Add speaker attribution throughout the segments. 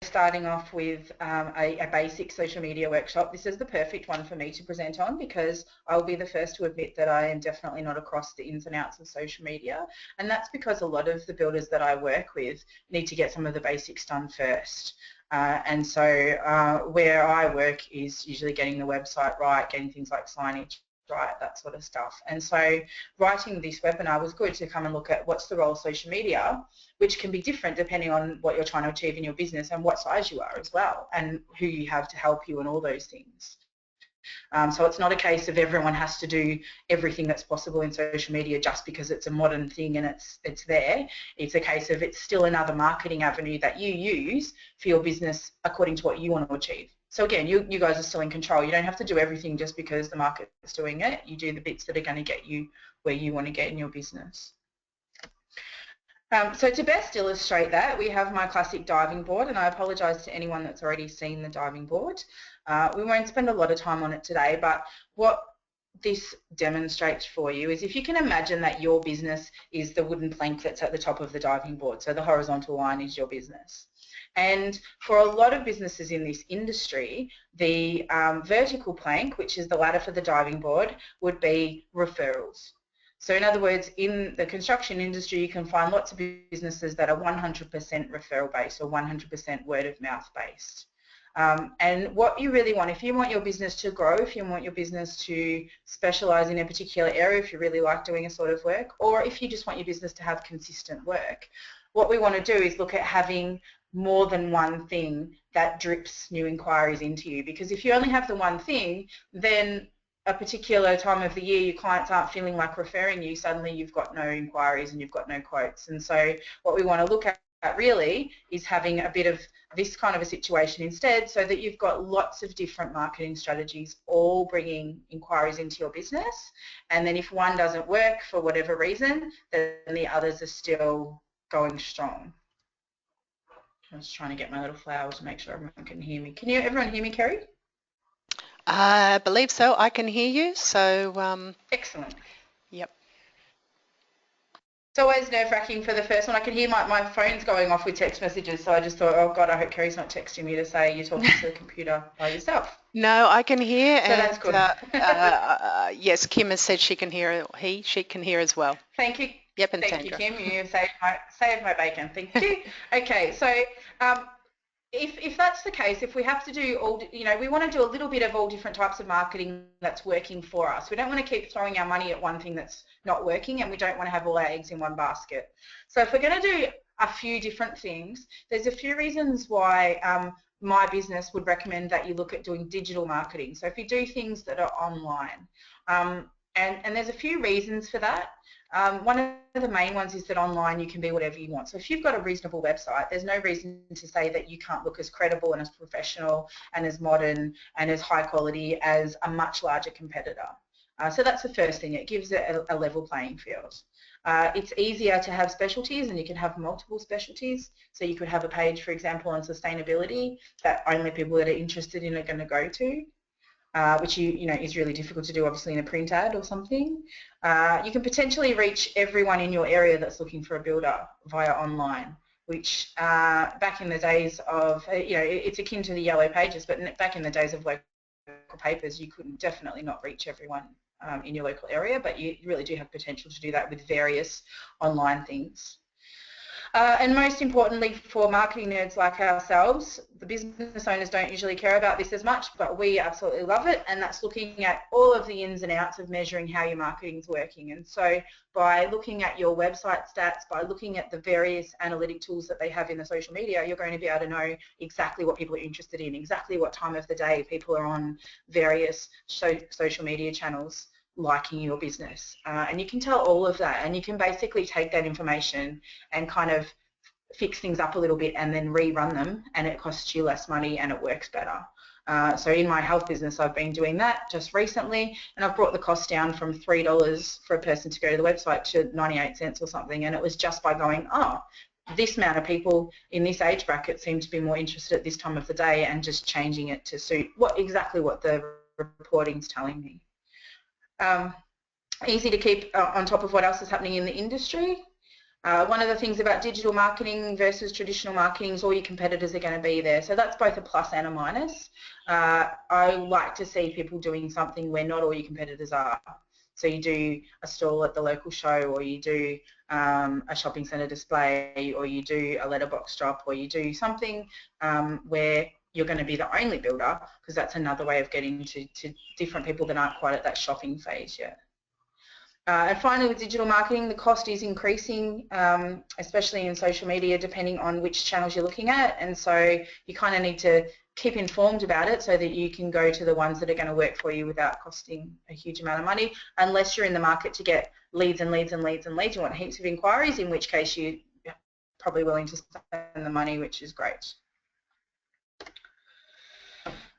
Speaker 1: starting off with a basic social media workshop, this is the perfect one for me to present on, because I'll be the first to admit that I am definitely not across the ins and outs of social media, and that's because a lot of the builders that I work with need to get some of the basics done first. And so where I work is usually getting the website right, getting things like signage right, that sort of stuff. And so writing this webinar was good to come and look at what's the role of social media, which can be different depending on what you're trying to achieve in your business and what size you are as well, and who you have to help you and all those things. So it's not a case of everyone has to do everything that's possible in social media just because it's a modern thing and it's there. It's a case of it's still another marketing avenue that you use for your business according to what you want to achieve. So again, you guys are still in control. You don't have to do everything just because the market's doing it. You do the bits that are going to get you where you want to get in your business. So to best illustrate that, we have my classic diving board, and I apologise to anyone that's already seen the diving board. We won't spend a lot of time on it today, but what this demonstrates for you is if you can imagine that your business is the wooden plank that's at the top of the diving board, so the horizontal line is your business. And for a lot of businesses in this industry, the vertical plank, which is the ladder for the diving board, would be referrals. So in other words, in the construction industry, you can find lots of businesses that are 100% referral based or 100% word of mouth based. And what you really want, if you want your business to grow, if you want your business to specialise in a particular area, if you really like doing a sort of work, or if you just want your business to have consistent work, what we want to do is look at having more than one thing that drips new inquiries into you. Because if you only have the one thing, then a particular time of the year your clients aren't feeling like referring you, suddenly you've got no inquiries and you've got no quotes. And so what we want to look at really is having a bit of this kind of a situation instead, so that you've got lots of different marketing strategies all bringing inquiries into your business, and then if one doesn't work for whatever reason, then the others are still going strong. I was trying to get my little flower to make sure everyone can hear me. Can everyone hear me, Kerry?
Speaker 2: I believe so. I can hear you. So
Speaker 1: excellent.
Speaker 2: Yep.
Speaker 1: It's always nerve-wracking for the first one. I can hear my phone's going off with text messages, so I just thought, oh God, I hope Kerry's not texting me to say you're talking to the computer by yourself.
Speaker 2: No, I can hear.
Speaker 1: So that's good.
Speaker 2: Yes, Kim has said she can hear. She can hear as well.
Speaker 1: Thank you.
Speaker 2: Yep, and
Speaker 1: thank
Speaker 2: Sandra.
Speaker 1: you, Kim. You saved my bacon. Thank you. Okay, so if that's the case, if we have to do all, we want to do a little bit of all different types of marketing that's working for us. We don't want to keep throwing our money at one thing that's not working, and we don't want to have all our eggs in one basket. So if we're going to do a few different things, there's a few reasons why my business would recommend that you look at doing digital marketing. So if you do things that are online, and there's a few reasons for that. One of the main ones is that online you can be whatever you want. So if you've got a reasonable website, there's no reason to say that you can't look as credible and as professional and as modern and as high quality as a much larger competitor. So that's the first thing. It gives it a level playing field. It's easier to have specialties, and you can have multiple specialties. So you could have a page, for example, on sustainability that only people that are interested in are going to go to. Which is really difficult to do, obviously, in a print ad or something. You can potentially reach everyone in your area that's looking for a builder via online, which back in the days of, it's akin to the yellow pages, but back in the days of local papers, you couldn't definitely not reach everyone in your local area, but you really do have potential to do that with various online things. And most importantly, for marketing nerds like ourselves, the business owners don't usually care about this as much, but we absolutely love it, and that's looking at all of the ins and outs of measuring how your marketing is working. And so by looking at your website stats, by looking at the various analytic tools that they have in the social media, you're going to be able to know exactly what people are interested in, exactly what time of the day people are on various social media channels liking your business, and you can tell all of that, and you can basically take that information and kind of fix things up a little bit and then rerun them, and it costs you less money and it works better. So in my health business, I've been doing that just recently, and I've brought the cost down from $3 for a person to go to the website to 98 cents or something, and it was just by going, this amount of people in this age bracket seem to be more interested at this time of the day, and just changing it to suit exactly what the reporting's telling me. Easy to keep on top of what else is happening in the industry. One of the things about digital marketing versus traditional marketing is all your competitors are going to be there. So that's both a plus and a minus. I like to see people doing something where not all your competitors are. So you do a stall at the local show, or you do a shopping centre display, or you do a letterbox drop, or you do something where you're going to be the only builder, because that's another way of getting to different people that aren't quite at that shopping phase yet. And finally, with digital marketing, the cost is increasing, especially in social media, depending on which channels you're looking at. And so you kind of need to keep informed about it so that you can go to the ones that are going to work for you without costing a huge amount of money, unless you're in the market to get leads and leads and leads and leads. You want heaps of inquiries, in which case you're probably willing to spend the money, which is great.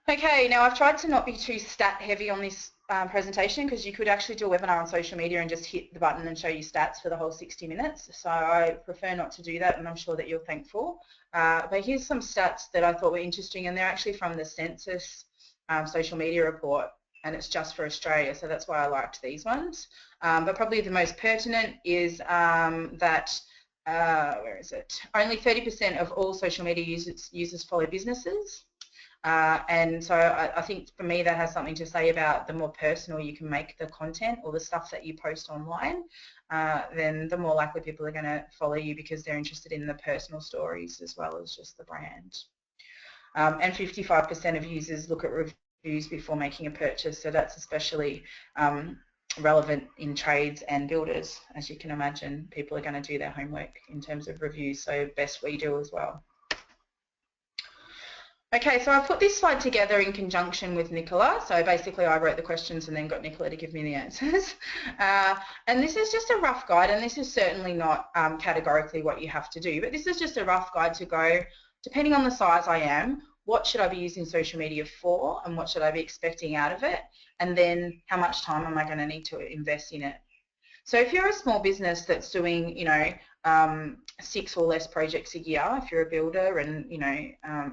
Speaker 1: Okay, now I've tried to not be too stat heavy on this presentation, because you could actually do a webinar on social media and just hit the button and show you stats for the whole 60 minutes. So I prefer not to do that, and I'm sure that you're thankful. But here's some stats that I thought were interesting, and they're actually from the Census social media report, and it's just for Australia, so that's why I liked these ones. But probably the most pertinent is that where is it? Only 30% of all social media users follow businesses. And so I think for me that has something to say about the more personal you can make the content or the stuff that you post online, then the more likely people are going to follow you, because they're interested in the personal stories as well as just the brand. And 55% of users look at reviews before making a purchase, so that's especially relevant in trades and builders. As you can imagine, people are going to do their homework in terms of reviews, so best we do as well. Okay, so I've put this slide together in conjunction with Nicola. So basically I wrote the questions and then got Nicola to give me the answers. And this is just a rough guide, and this is certainly not categorically what you have to do, but this is just a rough guide to go, depending on the size I am, what should I be using social media for, and what should I be expecting out of it, and then how much time am I going to need to invest in it. So if you're a small business that's doing, 6 or less projects a year, if you're a builder, and,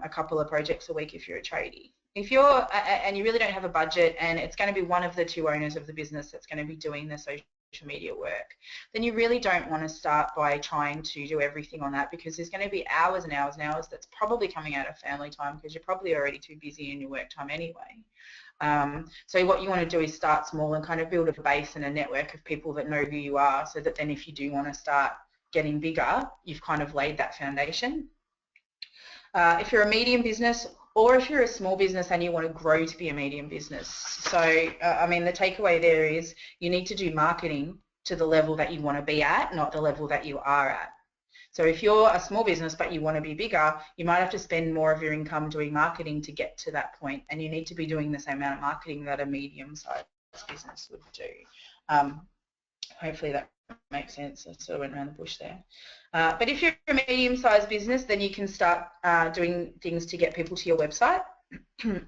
Speaker 1: a couple of projects a week if you're a tradie. If you're, and you really don't have a budget, and it's going to be one of the two owners of the business that's going to be doing the social media work, then you really don't want to start by trying to do everything on that, because there's going to be hours and hours and hours that's probably coming out of family time, because you're probably already too busy in your work time anyway. So what you want to do is start small and kind of build a base and a network of people that know who you are, so that then if you do want to start getting bigger, you've kind of laid that foundation. If you're a medium business, or if you're a small business and you want to grow to be a medium business. So, I mean, the takeaway there is you need to do marketing to the level that you want to be at, not the level that you are at. So if you're a small business but you want to be bigger, you might have to spend more of your income doing marketing to get to that point, and you need to be doing the same amount of marketing that a medium-sized business would do. Hopefully that makes sense. I sort of went around the bush there. But if you're a medium-sized business, then you can start doing things to get people to your website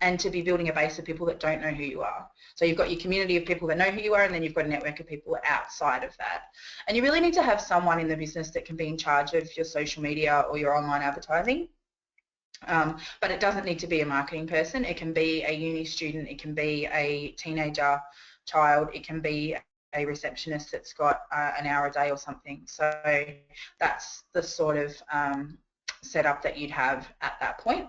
Speaker 1: and to be building a base of people that don't know who you are. So you've got your community of people that know who you are, and then you've got a network of people outside of that. And you really need to have someone in the business that can be in charge of your social media or your online advertising. But it doesn't need to be a marketing person. It can be a uni student, it can be a teenager child, it can be a receptionist that's got an hour a day or something. So that's the sort of setup that you'd have at that point.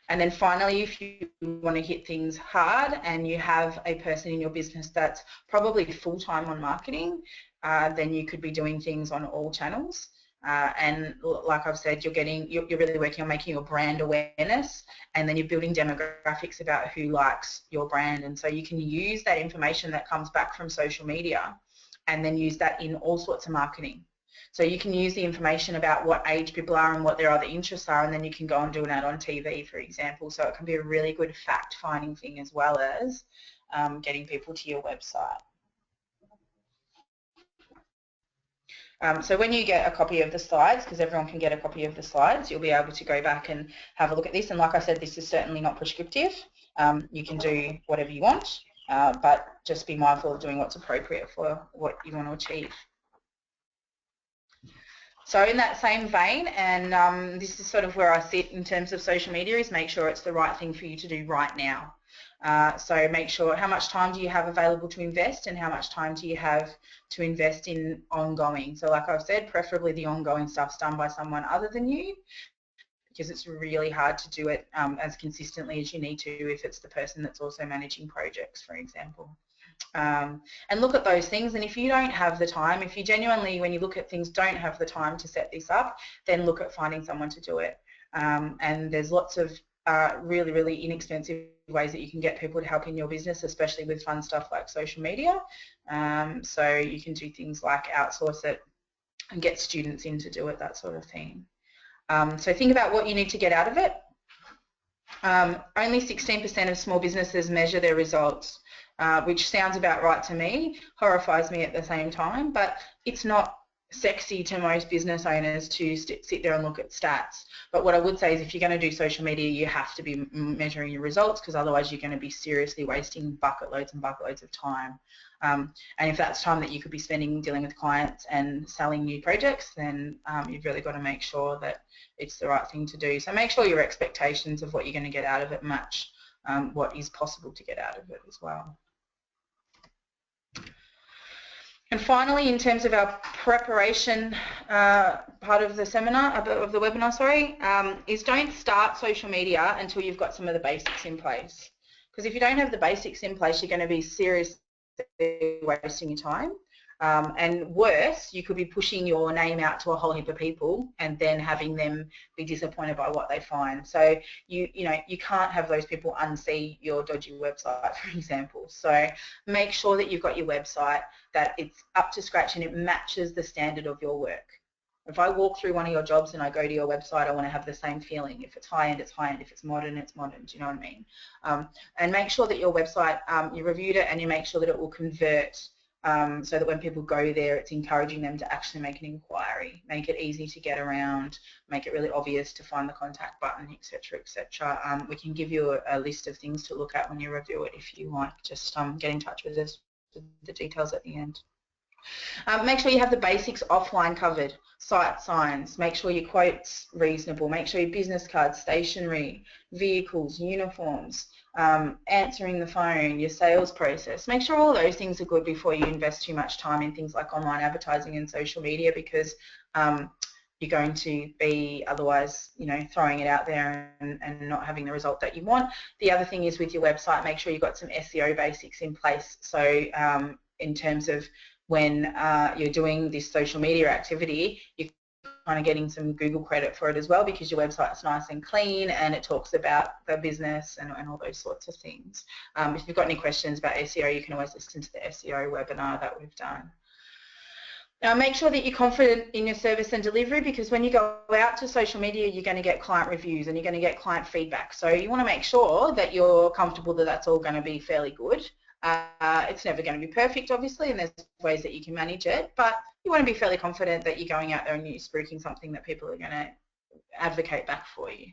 Speaker 1: And then finally, if you want to hit things hard and you have a person in your business that's probably full-time on marketing, then you could be doing things on all channels. And like I've said, you're really working on making your brand awareness, and then you're building demographics about who likes your brand. And so you can use that information that comes back from social media and then use that in all sorts of marketing. So you can use the information about what age people are and what their other interests are, and then you can go and do an ad on TV, for example. So it can be a really good fact-finding thing, as well as getting people to your website. So when you get a copy of the slides, because everyone can get a copy of the slides, you'll be able to go back and have a look at this. And like I said, this is certainly not prescriptive. You can do whatever you want, but just be mindful of doing what's appropriate for what you want to achieve. So in that same vein, and this is sort of where I sit in terms of social media, is make sure it's the right thing for you to do right now. So make sure how much time do you have available to invest and how much time do you have to invest in ongoing. So like I've said, preferably the ongoing stuff's done by someone other than you, because it's really hard to do it as consistently as you need to if it's the person that's also managing projects, for example. And look at those things, and if you don't have the time, if you genuinely, when you look at things, don't have the time to set this up, then look at finding someone to do it. And there's lots of really, really inexpensive ways that you can get people to help in your business, especially with fun stuff like social media. So you can do things like outsource it and get students in to do it, that sort of thing. So think about what you need to get out of it. Only 16% of small businesses measure their results, which sounds about right to me, horrifies me at the same time, but it's not sexy to most business owners to sit there and look at stats. But what I would say is if you're going to do social media, you have to be measuring your results, because otherwise you're going to be seriously wasting bucket loads and bucket loads of time. And if that's time that you could be spending dealing with clients and selling new projects, then you've really got to make sure that it's the right thing to do. So make sure your expectations of what you're going to get out of it match what is possible to get out of it as well. And finally, in terms of our preparation part of the seminar, of the webinar, sorry, is don't start social media until you've got some of the basics in place. Because if you don't have the basics in place, you're going to be seriously wasting your time. And worse, you could be pushing your name out to a whole heap of people and then having them be disappointed by what they find. So you can't have those people unsee your dodgy website, for example. So make sure that you've got your website, that it's up to scratch and it matches the standard of your work. If I walk through one of your jobs and I go to your website, I want to have the same feeling. If it's high-end, it's high-end. If it's modern, it's modern. Do you know what I mean? And make sure that your website, you reviewed it and you make sure that it will convert, so that when people go there, it's encouraging them to actually make an inquiry, make it easy to get around, make it really obvious to find the contact button, etc., etc. We can give you a list of things to look at when you review it if you like. Just get in touch with us with the details at the end. Make sure you have the basics offline covered, site signs, make sure your quote's reasonable, make sure your business cards, stationery, vehicles, uniforms, answering the phone, your sales process. Make sure all those things are good before you invest too much time in things like online advertising and social media, because you're going to be otherwise, throwing it out there and not having the result that you want. The other thing is with your website, make sure you've got some SEO basics in place. So in terms of when you're doing this social media activity, you're kind of getting some Google credit for it as well, because your website's nice and clean and it talks about the business and all those sorts of things. If you've got any questions about SEO, you can always listen to the SEO webinar that we've done. Now make sure that you're confident in your service and delivery, because when you go out to social media, you're going to get client reviews and you're going to get client feedback. So you want to make sure that you're comfortable that that's all going to be fairly good. It's never going to be perfect, obviously, and there's ways that you can manage it, but you want to be fairly confident that you're going out there and you're spruiking something that people are going to advocate back for you.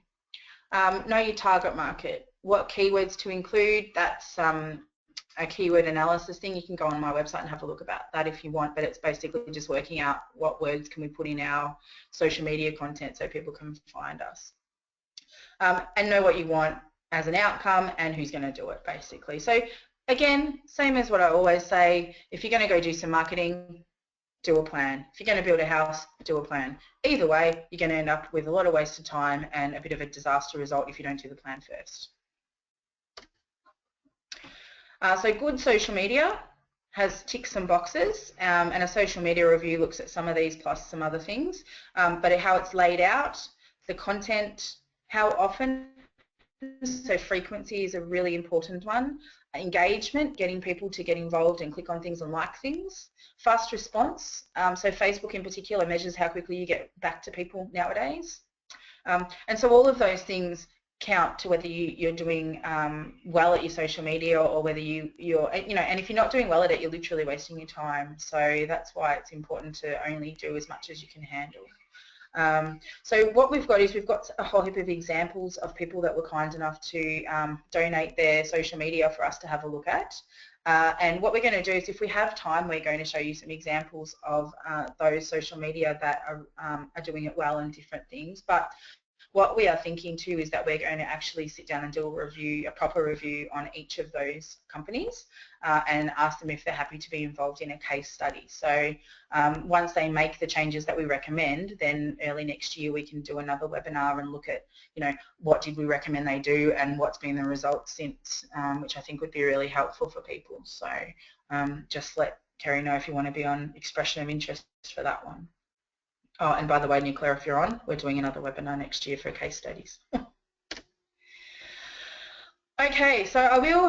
Speaker 1: Know your target market. What keywords to include, that's a keyword analysis thing. You can go on my website and have a look about that if you want, but it's basically just working out what words can we put in our social media content so people can find us. And know what you want as an outcome and who's going to do it, basically. So again, same as what I always say, if you're going to go do some marketing, do a plan. If you're going to build a house, do a plan. Either way, you're going to end up with a lot of wasted time and a bit of a disaster result if you don't do the plan first. So good social media has ticked some boxes, and a social media review looks at some of these plus some other things, but how it's laid out, the content, how often, so frequency is a really important one. Engagement, getting people to get involved and click on things and like things. Fast response, so Facebook in particular measures how quickly you get back to people nowadays. And so all of those things count to whether you're doing well at your social media or whether you're, and if you're not doing well at it, you're literally wasting your time. So that's why it's important to only do as much as you can handle. So what we've got is we've got a whole heap of examples of people that were kind enough to donate their social media for us to have a look at. And what we're going to do is, if we have time, we're going to show you some examples of those social media that are doing it well and different things. But what we are thinking too is that we're going to actually sit down and do a review, a proper review on each of those companies and ask them if they're happy to be involved in a case study. So once they make the changes that we recommend, then early next year we can do another webinar and look at, what did we recommend they do and what's been the results since, which I think would be really helpful for people. So just let Kerry know if you want to be on expression of interest for that one. Oh, and by the way, Nicola, if you're on, we're doing another webinar next year for case studies. Okay, so I will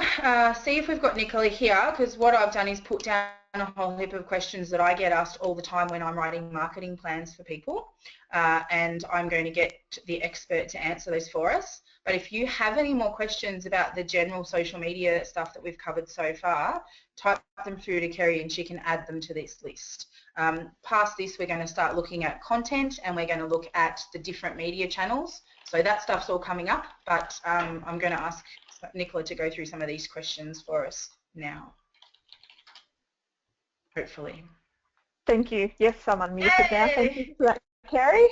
Speaker 1: see if we've got Nicola here, because what I've done is put down a whole heap of questions that I get asked all the time when I'm writing marketing plans for people, and I'm going to get the expert to answer those for us. But if you have any more questions about the general social media stuff that we've covered so far, type them through to Kerry and she can add them to this list. Past this, we're going to start looking at content and we're going to look at the different media channels. So that stuff's all coming up, but I'm going to ask Nicola to go through some of these questions for us now, hopefully.
Speaker 3: Thank you. Yes, I'm unmuted now. Thank you for that, Kerry.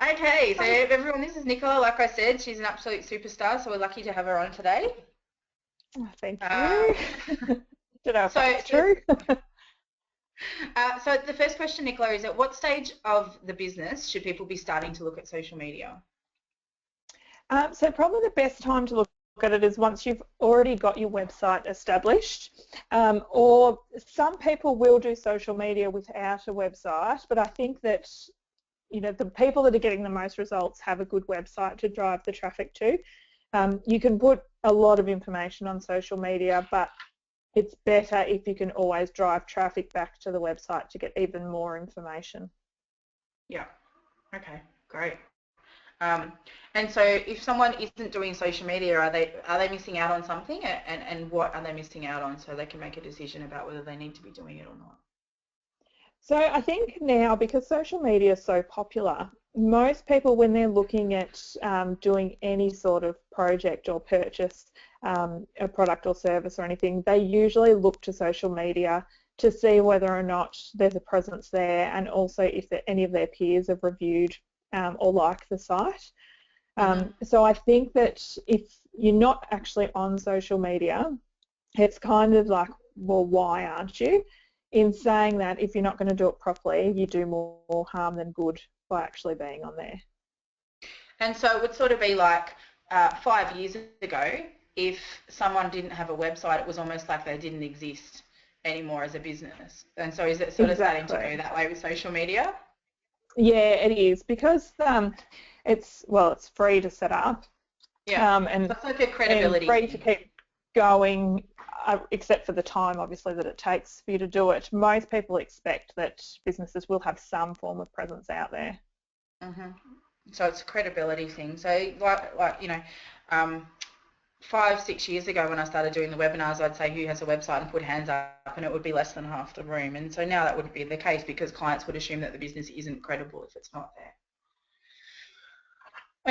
Speaker 1: Okay, so everyone, this is Nicola. Like I said, she's an absolute superstar, so we're lucky to have her on today.
Speaker 3: Oh, thank you. Don't know if that's true.
Speaker 1: So the first question, Nicola, is at what stage of the business should people be starting to look at social media?
Speaker 3: So probably the best time to look at it is once you've already got your website established, or some people will do social media without a website, but I think that the people that are getting the most results have a good website to drive the traffic to. You can put a lot of information on social media, but it's better if you can always drive traffic back to the website to get even more information.
Speaker 1: Yeah. Okay, great. And so if someone isn't doing social media, are they missing out on something, and what are they missing out on, so they can make a decision about whether they need to be doing it or not?
Speaker 3: So I think now, because social media is so popular, most people, when they're looking at doing any sort of project or purchase a product or service or anything, they usually look to social media to see whether or not there's a presence there, and also if any of their peers have reviewed or liked the site. So I think that if you're not actually on social media, it's kind of like, well, why aren't you? In saying that, if you're not going to do it properly, you do more harm than good by actually being on there.
Speaker 1: And so it would sort of be like 5 years ago, if someone didn't have a website, it was almost like they didn't exist anymore as a business. And so is it sort of starting to go that way with social media?
Speaker 3: Yeah, it is, because it's free to set up.
Speaker 1: Yeah,
Speaker 3: and
Speaker 1: it's like a credibility
Speaker 3: and free to keep going, except for the time, obviously, that it takes for you to do it. Most people expect that businesses will have some form of presence out there.
Speaker 1: So it's a credibility thing. So like 5-6 years ago when I started doing the webinars, I'd say who has a website and put hands up, and it would be less than half the room. And so now that wouldn't be the case, because clients would assume that the business isn't credible if it's not there.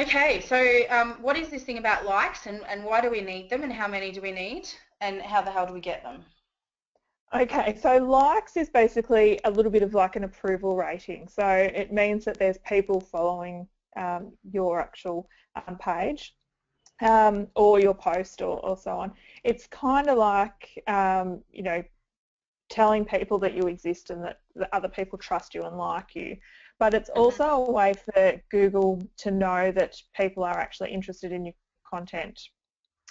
Speaker 1: Okay, so what is this thing about likes, and why do we need them, and how many do we need, and how the hell do we get them?
Speaker 3: Okay, so likes is basically a little bit of like an approval rating. So it means that there's people following your actual page or your post or so on. It's kind of like, telling people that you exist and that other people trust you and like you. But it's also a way for Google to know that people are actually interested in your content.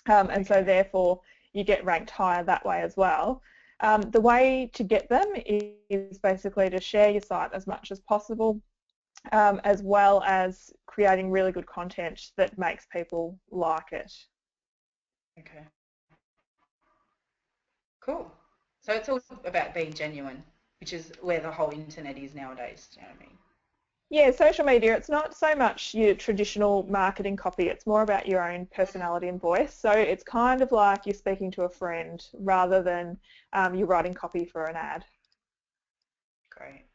Speaker 3: And so therefore you get ranked higher that way as well. The way to get them is basically to share your site as much as possible, as well as creating really good content that makes people like it.
Speaker 1: Okay. Cool. So it's all about being genuine, which is where the whole internet is nowadays, do you know what I mean?
Speaker 3: Yeah, social media, it's not so much your traditional marketing copy, it's more about your own personality and voice. So it's kind of like you're speaking to a friend rather than you're writing copy for an ad.
Speaker 1: Great.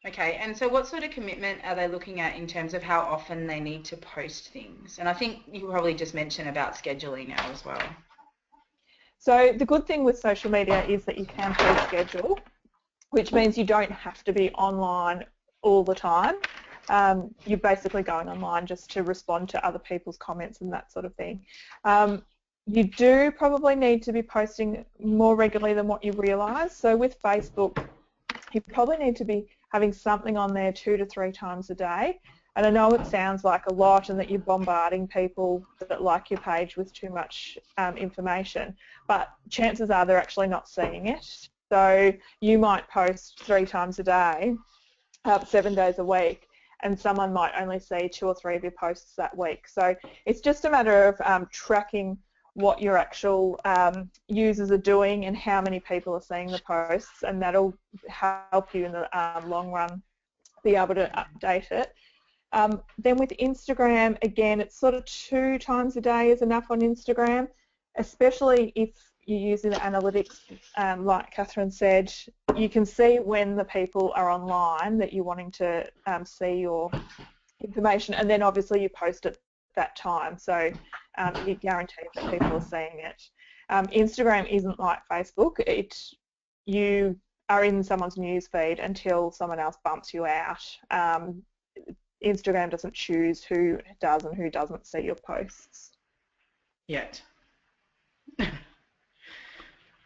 Speaker 1: Okay, and so what sort of commitment are they looking at in terms of how often they need to post things? And I think you probably just mentioned about scheduling now as well.
Speaker 3: So the good thing with social media is that you can pre-schedule, which means you don't have to be online all the time. You're basically going online just to respond to other people's comments and that sort of thing. You do probably need to be posting more regularly than what you realise. So with Facebook, you probably need to be having something on there 2 to 3 times a day. And I know it sounds like a lot and that you're bombarding people that like your page with too much information, but chances are they're actually not seeing it. So you might post 3 times a day, 7 days a week, and someone might only see 2 or 3 of your posts that week. So it's just a matter of tracking what your actual users are doing and how many people are seeing the posts, and that'll help you in the long run be able to update it. Then with Instagram, again, it's sort of 2 times a day is enough on Instagram, especially if you're using the analytics, like Catherine said. You can see when the people are online that you're wanting to see your information, and then obviously you post at that time, so you guarantee that people are seeing it. Instagram isn't like Facebook. You are in someone's news feed until someone else bumps you out. Instagram doesn't choose who does and who doesn't see your posts.
Speaker 1: Yet.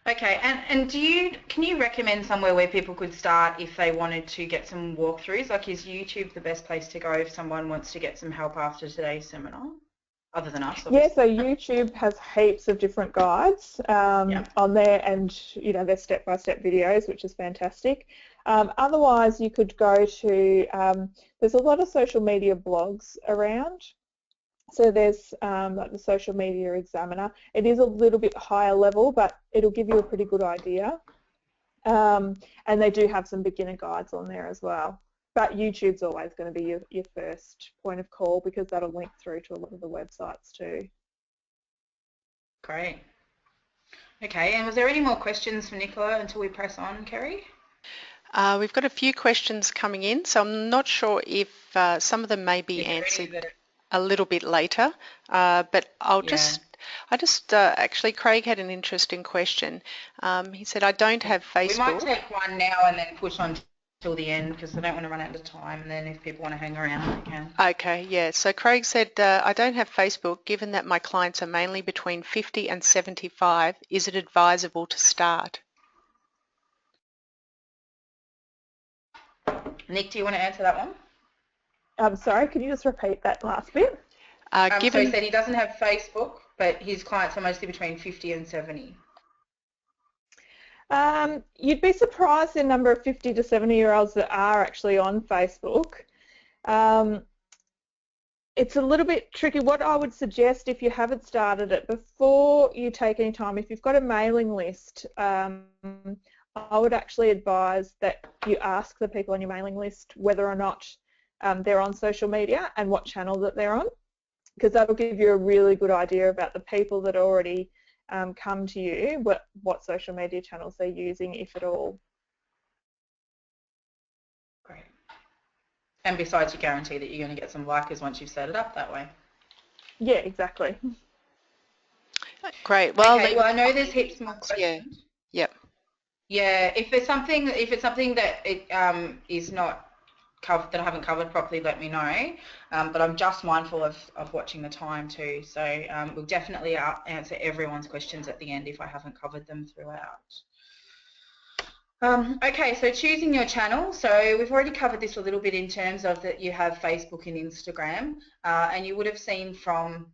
Speaker 1: Okay, and can you recommend somewhere where people could start if they wanted to get some walkthroughs? Like, is YouTube the best place to go if someone wants to get some help after today's seminar, other than us, obviously?
Speaker 3: Yeah, so YouTube has heaps of different guides on there, and they're step-by-step videos, which is fantastic. Otherwise, you could go to, there's a lot of social media blogs around. So there's like the Social Media Examiner. It is a little bit higher level, but it'll give you a pretty good idea. And they do have some beginner guides on there as well. But YouTube's always going to be your first point of call, because that'll link through to a lot of the websites too.
Speaker 1: Great. Okay, and was there any more questions for Nicola until we press on, Kerry?
Speaker 2: We've got a few questions coming in, so I'm not sure if some of them may be answered a little bit later, but actually Craig had an interesting question. He said, I don't have Facebook.
Speaker 1: We might take one now and then push on till the end, because I don't want to run out of time, and then if people want to hang around, they can.
Speaker 2: Okay, yeah. So Craig said, I don't have Facebook. Given that my clients are mainly between 50 and 75, is it advisable to start?
Speaker 1: Nick, do you want to answer that one?
Speaker 3: I'm sorry, could you just repeat that last bit?
Speaker 1: So he said he doesn't have Facebook, but his clients are mostly between 50 and 70.
Speaker 3: You'd be surprised the number of 50 to 70-year-olds that are actually on Facebook. It's a little bit tricky. What I would suggest, if you haven't started it, before you take any time, if you've got a mailing list, I would actually advise that you ask the people on your mailing list whether or not they're on social media and what channel that they're on, because that'll give you a really good idea about the people that already come to you, what social media channels they're using, if at all.
Speaker 1: Great. And besides, you guarantee that you're going to get some likers once you've set it up that way.
Speaker 3: Yeah, exactly.
Speaker 2: Great. Well,
Speaker 1: okay, well, I know there's heaps more questions.
Speaker 2: Yeah. Yep.
Speaker 1: Yeah, if it's something that it is not covered, that I haven't covered properly, let me know. But I'm just mindful of watching the time too. So we'll definitely answer everyone's questions at the end if I haven't covered them throughout. Okay, so choosing your channel. So we've already covered this a little bit in terms of that you have Facebook and Instagram, and you would have seen from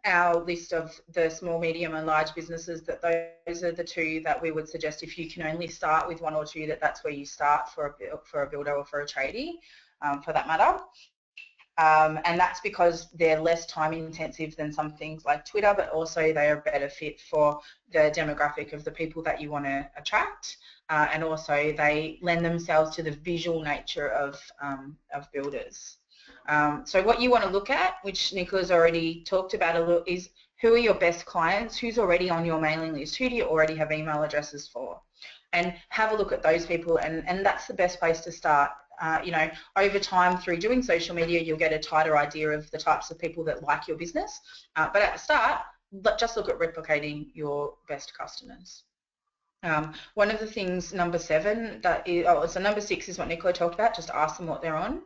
Speaker 1: our list of the small, medium and large businesses that those are the 2 that we would suggest if you can only start with 1 or 2, that's where you start for a builder or for a tradie, for that matter. And that's because they're less time intensive than some things like Twitter, but also they are a better fit for the demographic of the people that you want to attract, and also they lend themselves to the visual nature of builders. So what you want to look at, which Nicola's already talked about a little, is who are your best clients, who's already on your mailing list, who do you already have email addresses for, and have a look at those people, and that's the best place to start. you know, over time through doing social media, you'll get a tighter idea of the types of people that like your business. But at the start, just look at replicating your best customers. One of the things, number 7, so number 6 is what Nicola talked about, just ask them what they're on.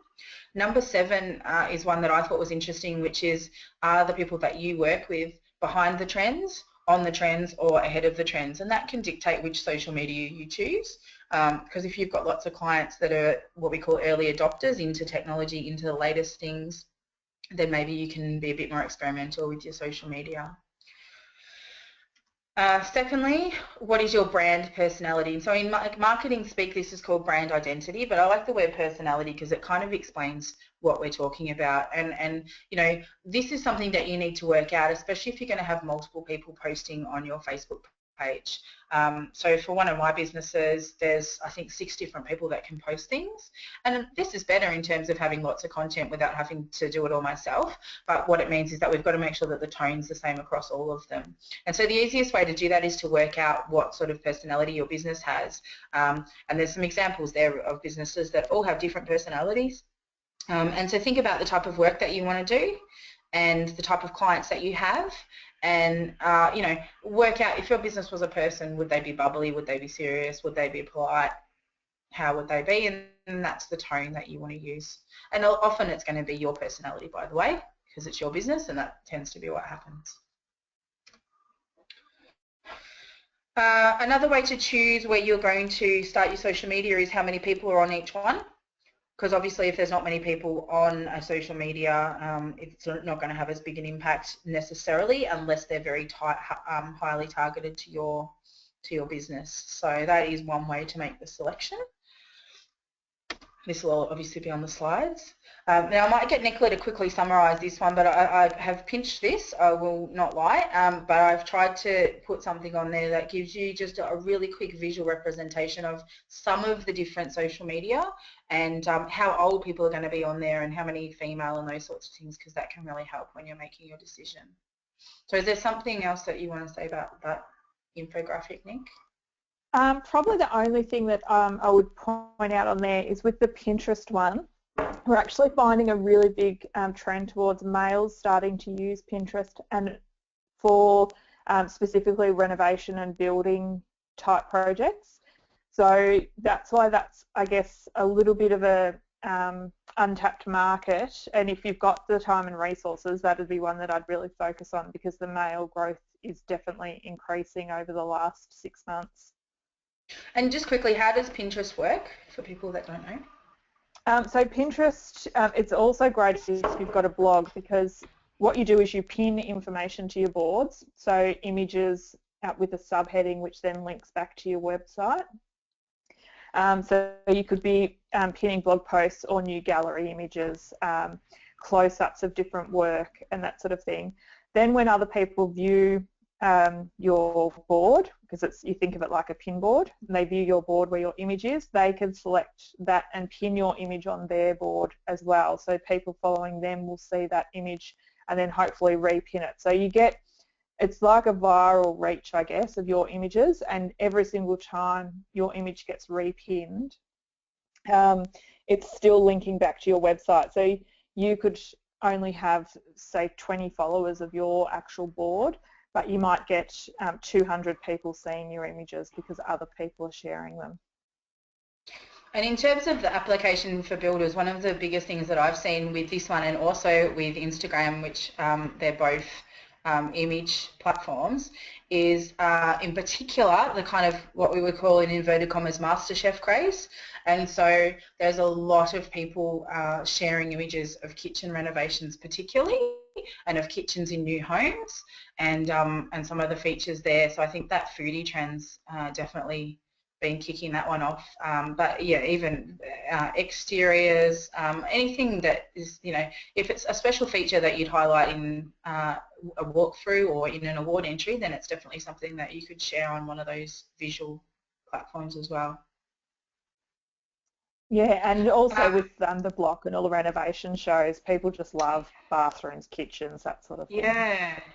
Speaker 1: Number 7 is one that I thought was interesting, which is, are the people that you work with behind the trends, on the trends, or ahead of the trends? And that can dictate which social media you choose, because if you've got lots of clients that are what we call early adopters into technology, into the latest things, then maybe you can be a bit more experimental with your social media. Secondly, what is your brand personality? And so in marketing speak, this is called brand identity, but I like the word personality because it kind of explains what we're talking about. And you know, this is something that you need to work out, especially if you're going to have multiple people posting on your Facebook page. So for one of my businesses, there's I think 6 different people that can post things, and this is better in terms of having lots of content without having to do it all myself. But what it means is that we've got to make sure that the tone's the same across all of them. And so the easiest way to do that is to work out what sort of personality your business has. And there's some examples there of businesses that all have different personalities. And so think about the type of work that you want to do and the type of clients that you have, and you know, work out if your business was a person, would they be bubbly, would they be serious, would they be polite, how would they be, and that's the tone that you want to use. And often it's going to be your personality, by the way, because it's your business, and that tends to be what happens. Another way to choose where you're going to start your social media is how many people are on each one. Because obviously if there's not many people on a social media, it's not going to have as big an impact necessarily unless they're very highly targeted to your business. So that is one way to make the selection. This will obviously be on the slides. Now I might get Nicola to quickly summarise this one, but I have pinched this, I will not lie, but I've tried to put something on there that gives you just a really quick visual representation of some of the different social media and how old people are going to be on there and how many female and those sorts of things, because that can really help when you're making your decision. So is there something else that you want to say about that infographic, Nick?
Speaker 3: Probably the only thing that I would point out on there is with the Pinterest one, we're actually finding a really big trend towards males starting to use Pinterest, and for specifically renovation and building type projects. So that's why that's, I guess, a little bit of a untapped market, and if you've got the time and resources, that would be one that I'd really focus on, because the male growth is definitely increasing over the last 6 months.
Speaker 1: And just quickly, how does Pinterest work for people that don't know?
Speaker 3: So Pinterest, it's also great if you've got a blog, because what you do is you pin information to your boards, so images with a subheading which then links back to your website. So you could be pinning blog posts or new gallery images, close-ups of different work and that sort of thing. Then when other people view your board, because you think of it like a pin board, and they view your board where your image is, they can select that and pin your image on their board as well. So people following them will see that image and then hopefully repin it. So you get, it's like a viral reach, I guess, of your images, and every single time your image gets repinned, it's still linking back to your website. So you could only have, say, 20 followers of your actual board, but you might get 200 people seeing your images because other people are sharing them.
Speaker 1: And in terms of the application for builders, one of the biggest things that I've seen with this one, and also with Instagram, which they're both image platforms, is in particular the kind of what we would call in inverted commas MasterChef craze. And so there's a lot of people sharing images of kitchen renovations particularly, and of kitchens in new homes, and some of the features there. So I think that foodie trend's definitely been kicking that one off. But yeah, even exteriors, anything that is, you know, if it's a special feature that you'd highlight in a walkthrough or in an award entry, then it's definitely something that you could share on one of those visual platforms as well.
Speaker 3: Yeah, and also with the block and all the renovation shows, people just love bathrooms, kitchens, that sort of thing.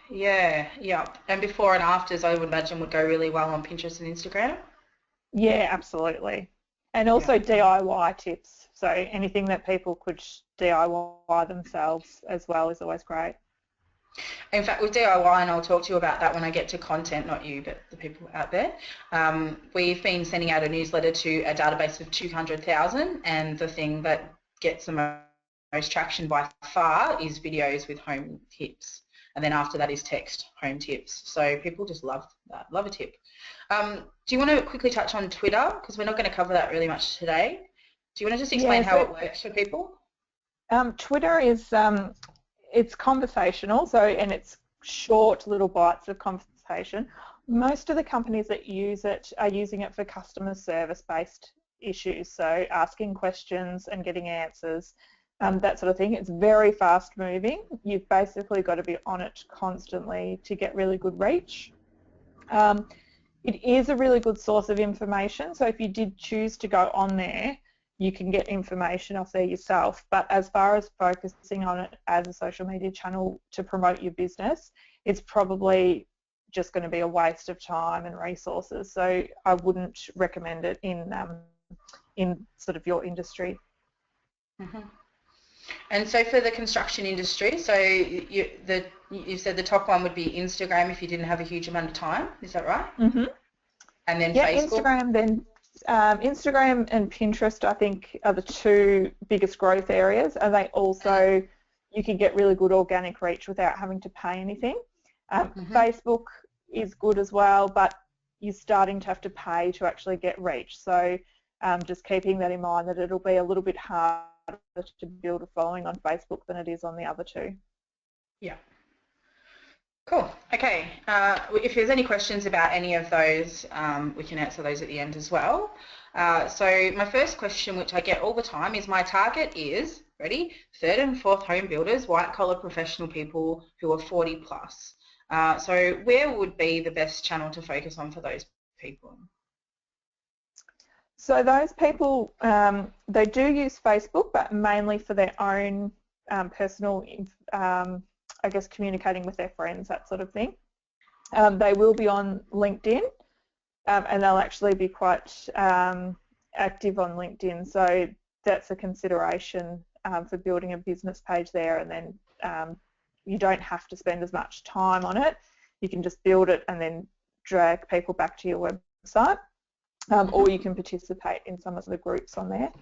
Speaker 1: Yeah. And before and afters, I would imagine, would go really well on Pinterest and Instagram.
Speaker 3: Yeah, absolutely. And also DIY tips. So anything that people could DIY themselves as well is always great.
Speaker 1: In fact, with DIY, and I'll talk to you about that when I get to content, not you, but the people out there, we've been sending out a newsletter to a database of 200,000, and the thing that gets the most traction by far is videos with home tips. And then after that is text home tips. So people just love that, love a tip. Do you want to quickly touch on Twitter? Because we're not going to cover that really much today. Do you want to just explain how it works for people?
Speaker 3: Twitter is it's conversational, and it's short little bites of conversation. Most of the companies that use it are using it for customer service-based issues, so asking questions and getting answers, that sort of thing. It's very fast-moving. You've basically got to be on it constantly to get really good reach. It is a really good source of information, so if you did choose to go on there, you can get information off there yourself. But as far as focusing on it as a social media channel to promote your business, it's probably just going to be a waste of time and resources. So I wouldn't recommend it in sort of your industry.
Speaker 1: Mm-hmm. And so for the construction industry, so you said the top one would be Instagram if you didn't have a huge amount of time. Is that right?
Speaker 3: Mm-hmm.
Speaker 1: And then
Speaker 3: Facebook? Instagram, then Instagram and Pinterest, I think, are the two biggest growth areas, and they also, you can get really good organic reach without having to pay anything. Facebook is good as well, but you're starting to have to pay to actually get reach. So just keeping that in mind, that it'll be a little bit harder to build a following on Facebook than it is on the other two.
Speaker 1: Yeah. Cool. Okay. If there's any questions about any of those, we can answer those at the end as well. So my first question, which I get all the time, is my target is, ready, third and fourth home builders, white-collar professional people who are 40 plus. So where would be the best channel to focus on for those people?
Speaker 3: So those people, they do use Facebook, but mainly for their own personal I guess communicating with their friends, that sort of thing. They will be on LinkedIn, and they'll actually be quite active on LinkedIn, so that's a consideration for building a business page there, and then you don't have to spend as much time on it. You can just build it and then drag people back to your website, or you can participate in some of the groups on there.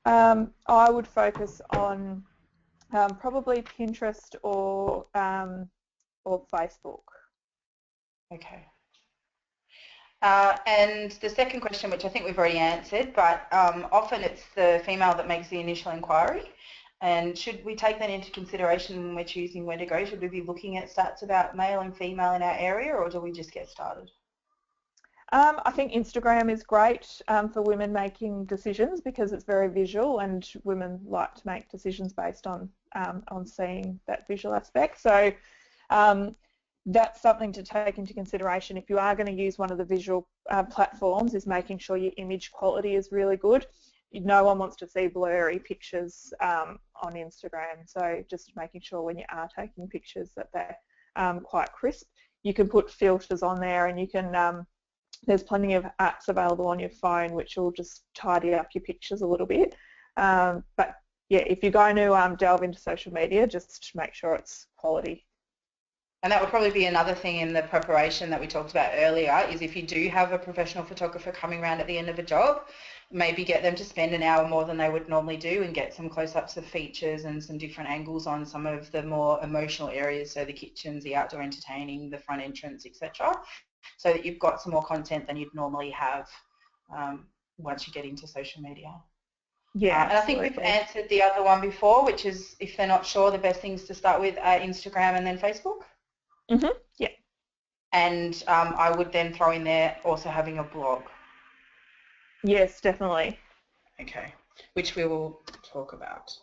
Speaker 3: I would focus on probably Pinterest or Facebook.
Speaker 1: Okay. And the second question, which I think we've already answered, but often it's the female that makes the initial inquiry. And should we take that into consideration when we're choosing where to go? Should we be looking at stats about male and female in our area, or do we just get started?
Speaker 3: I think Instagram is great for women making decisions because it's very visual, and women like to make decisions based on seeing that visual aspect. So that's something to take into consideration. If you are going to use one of the visual platforms, is making sure your image quality is really good. No one wants to see blurry pictures on Instagram, so just making sure when you are taking pictures that they're quite crisp. You can put filters on there, and you can there's plenty of apps available on your phone which will just tidy up your pictures a little bit. But yeah, if you're going to delve into social media, just make sure it's quality.
Speaker 1: And that would probably be another thing in the preparation that we talked about earlier, is if you do have a professional photographer coming around at the end of a job, maybe get them to spend an hour more than they would normally do and get some close-ups of features and some different angles on some of the more emotional areas, so the kitchens, the outdoor entertaining, the front entrance, etc., so that you've got some more content than you'd normally have once you get into social media.
Speaker 3: Yeah,
Speaker 1: and I think we've answered the other one before, which is if they're not sure, the best things to start with are Instagram and then Facebook.
Speaker 3: Yeah.
Speaker 1: And I would then throw in there also having a blog.
Speaker 3: Yes, definitely.
Speaker 1: Okay, which we will talk about.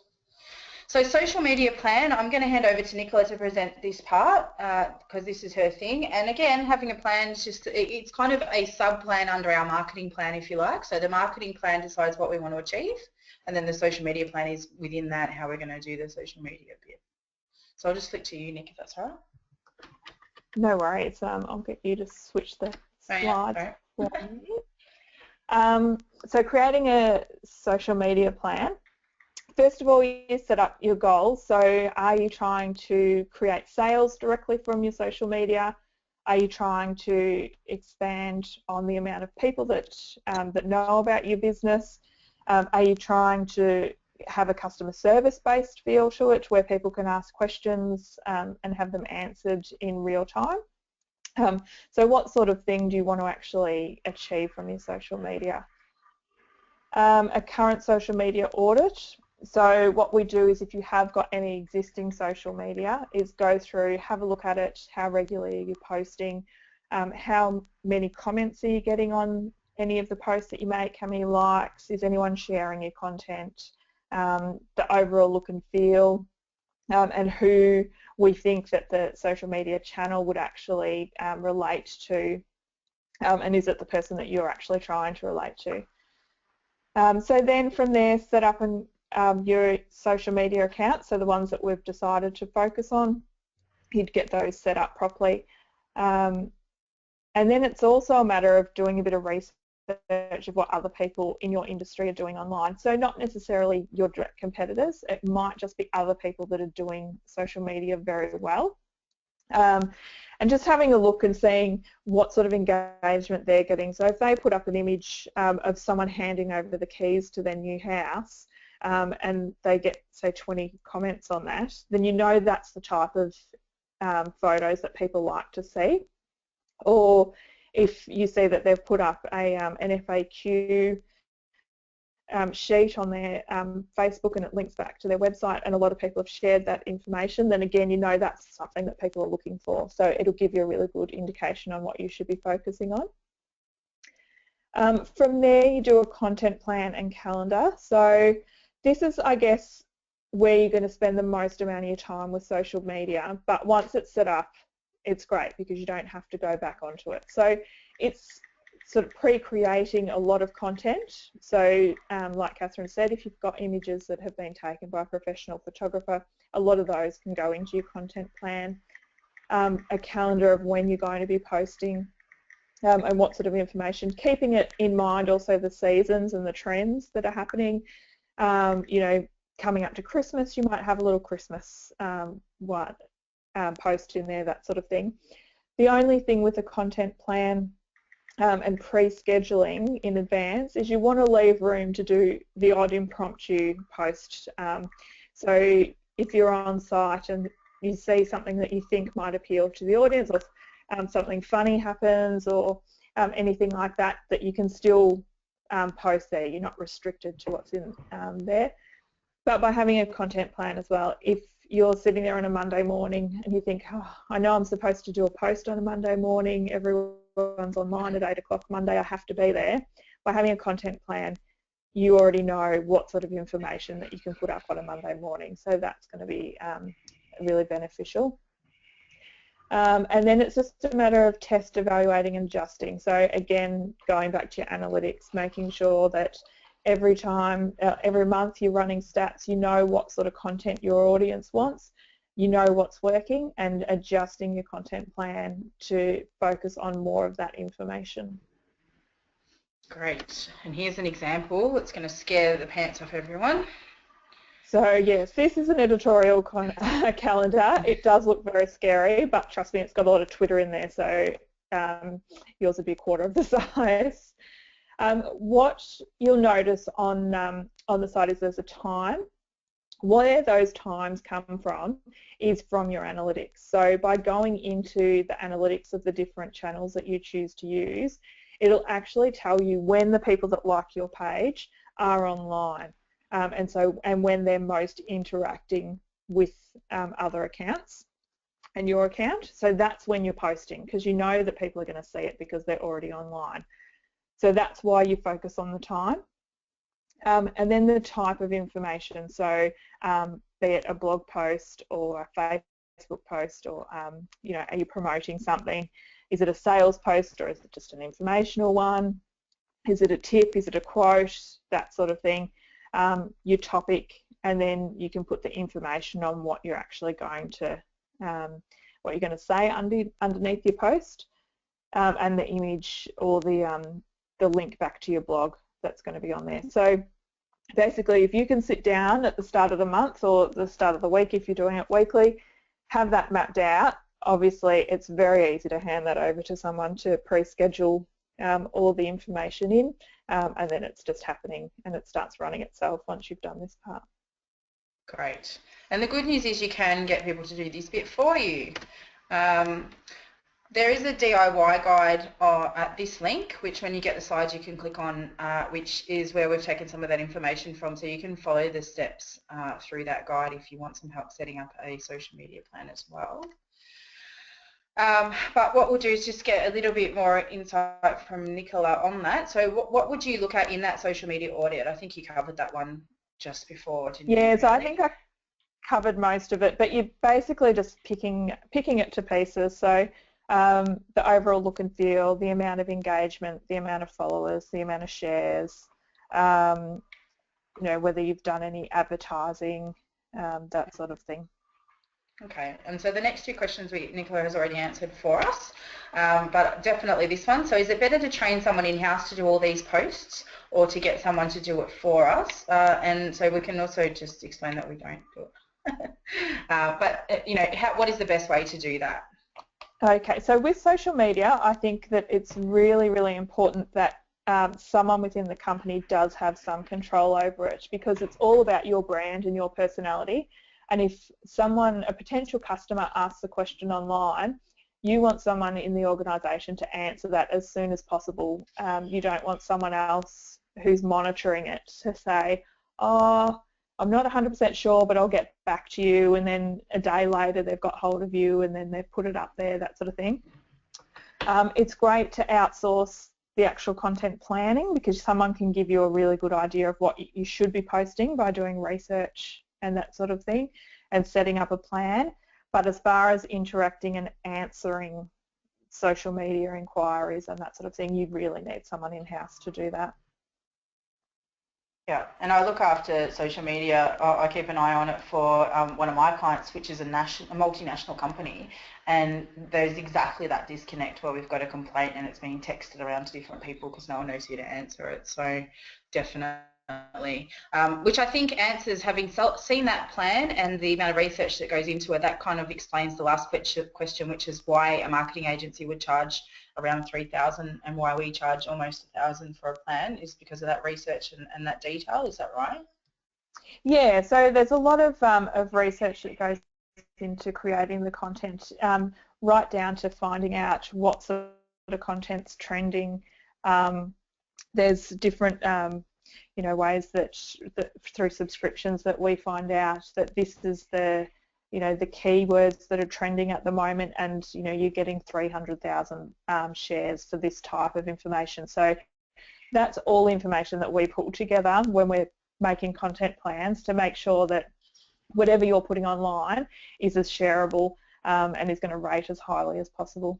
Speaker 1: So social media plan, I'm going to hand over to Nicola to present this part because this is her thing. And again, having a plan is just, it's kind of a sub-plan under our marketing plan, if you like. So the marketing plan decides what we want to achieve, and then the social media plan is within that how we're going to do the social media bit. So I'll just flick to you, Nick, if that's all right.
Speaker 3: No worries. I'll get you to switch the slides. So creating a social media plan. First of all, you set up your goals. So are you trying to create sales directly from your social media? Are you trying to expand on the amount of people that that know about your business? Are you trying to have a customer service based feel to it where people can ask questions and have them answered in real time? So what sort of thing do you want to actually achieve from your social media? A current social media audit. So what we do is if you have got any existing social media is go through, have a look at it, how regularly are you posting, how many comments are you getting on any of the posts that you make, how many likes, is anyone sharing your content, the overall look and feel, and who we think that the social media channel would actually relate to, and is it the person that you're actually trying to relate to. So then from there, set up your social media accounts, so the ones that we've decided to focus on, you'd get those set up properly. And then it's also a matter of doing a bit of research of what other people in your industry are doing online. So not necessarily your direct competitors, it might just be other people that are doing social media very well. And just having a look and seeing what sort of engagement they're getting. So if they put up an image of someone handing over the keys to their new house and they get, say, 20 comments on that, then you know that's the type of photos that people like to see. Or if you see that they've put up an FAQ sheet on their Facebook and it links back to their website and a lot of people have shared that information, then again you know that's something that people are looking for. So it'll give you a really good indication on what you should be focusing on. From there you do a content plan and calendar. So this is, I guess, where you're going to spend the most amount of your time with social media, but once it's set up it's great because you don't have to go back onto it. So it's sort of pre-creating a lot of content. So like Catherine said, if you've got images that have been taken by a professional photographer, a lot of those can go into your content plan. A calendar of when you're going to be posting and what sort of information, keeping it in mind also the seasons and the trends that are happening. You know, coming up to Christmas, you might have a little Christmas post in there, that sort of thing. The only thing with a content plan and pre-scheduling in advance is you want to leave room to do the odd impromptu post. So if you're on site and you see something that you think might appeal to the audience, or something funny happens, or anything like that, that you can still post there. You're not restricted to what's in there. But by having a content plan as well, if you're sitting there on a Monday morning and you think, oh, I know I'm supposed to do a post on a Monday morning, everyone's online at 8 o'clock Monday, I have to be there. By having a content plan, you already know what sort of information that you can put up on a Monday morning. So that's going to be really beneficial. And then it's just a matter of test, evaluating and adjusting. So again, going back to your analytics, making sure that every time, every month you're running stats, you know what sort of content your audience wants, you know what's working, and adjusting your content plan to focus on more of that information.
Speaker 1: Great. And here's an example that's going to scare the pants off everyone.
Speaker 3: So yes, this is an editorial calendar. It does look very scary, but trust me, it's got a lot of Twitter in there, so yours would be a quarter of the size. What you'll notice on the site is there's a time. Where those times come from is from your analytics. So by going into the analytics of the different channels that you choose to use, it'll actually tell you when the people that like your page are online, and when they're most interacting with other accounts and your account. So that's when you're posting, because you know that people are going to see it because they're already online. So that's why you focus on the time. And then the type of information, so be it a blog post or a Facebook post, or you know, are you promoting something? Is it a sales post or is it just an informational one? Is it a tip? Is it a quote? That sort of thing. Your topic, and then you can put the information on what you're actually going to, what you're going to say underneath your post, and the image or the the link back to your blog that's going to be on there. So basically, if you can sit down at the start of the month or the start of the week, if you're doing it weekly, have that mapped out. Obviously, it's very easy to hand that over to someone to pre-schedule all of the information in, and then it's just happening and it starts running itself once you've done this part.
Speaker 1: Great. And the good news is you can get people to do this bit for you. There is a DIY guide at this link, which when you get the slides you can click on, which is where we've taken some of that information from, so you can follow the steps through that guide if you want some help setting up a social media plan as well. But what we'll do is just get a little bit more insight from Nicola on that. So what would you look at in that social media audit? I think you covered that one just before, didn't you?
Speaker 3: Yeah, so I think I covered most of it, but you're basically just picking it to pieces. So the overall look and feel, the amount of engagement, the amount of followers, the amount of shares, whether you've done any advertising, that sort of thing.
Speaker 1: Okay, and so the next two questions Nicola has already answered for us, but definitely this one. So is it better to train someone in-house to do all these posts or to get someone to do it for us? And so we can also just explain that we don't do it. But, what is the best way to do that?
Speaker 3: Okay, so with social media, I think that it's really, really important that someone within the company does have some control over it, because it's all about your brand and your personality. And if a potential customer asks a question online, you want someone in the organisation to answer that as soon as possible. You don't want someone else who's monitoring it to say, oh, I'm not 100% sure, but I'll get back to you, and then a day later they've got hold of you and then they've put it up there, that sort of thing. It's great to outsource the actual content planning, because someone can give you a really good idea of what you should be posting by doing research and that sort of thing and setting up a plan. But as far as interacting and answering social media inquiries and that sort of thing, you really need someone in-house to do that.
Speaker 1: Yeah, and I look after social media. I keep an eye on it for one of my clients, which is a multinational company, and there's exactly that disconnect where we've got a complaint and it's being texted around to different people because no one knows who to answer it. So definitely, which I think answers, having seen that plan and the amount of research that goes into it, that kind of explains the last question, which is why a marketing agency would charge around $3,000 and why we charge almost $1,000 for a plan is because of that research and that detail. Is that right?
Speaker 3: Yeah, so there's a lot of research that goes into creating the content, right down to finding out what sort of content's trending. There's different ways that through subscriptions that we find out that this is the the keywords that are trending at the moment, and you're getting 300,000 shares for this type of information. So that's all information that we pull together when we're making content plans to make sure that whatever you're putting online is as shareable and is going to rate as highly as possible.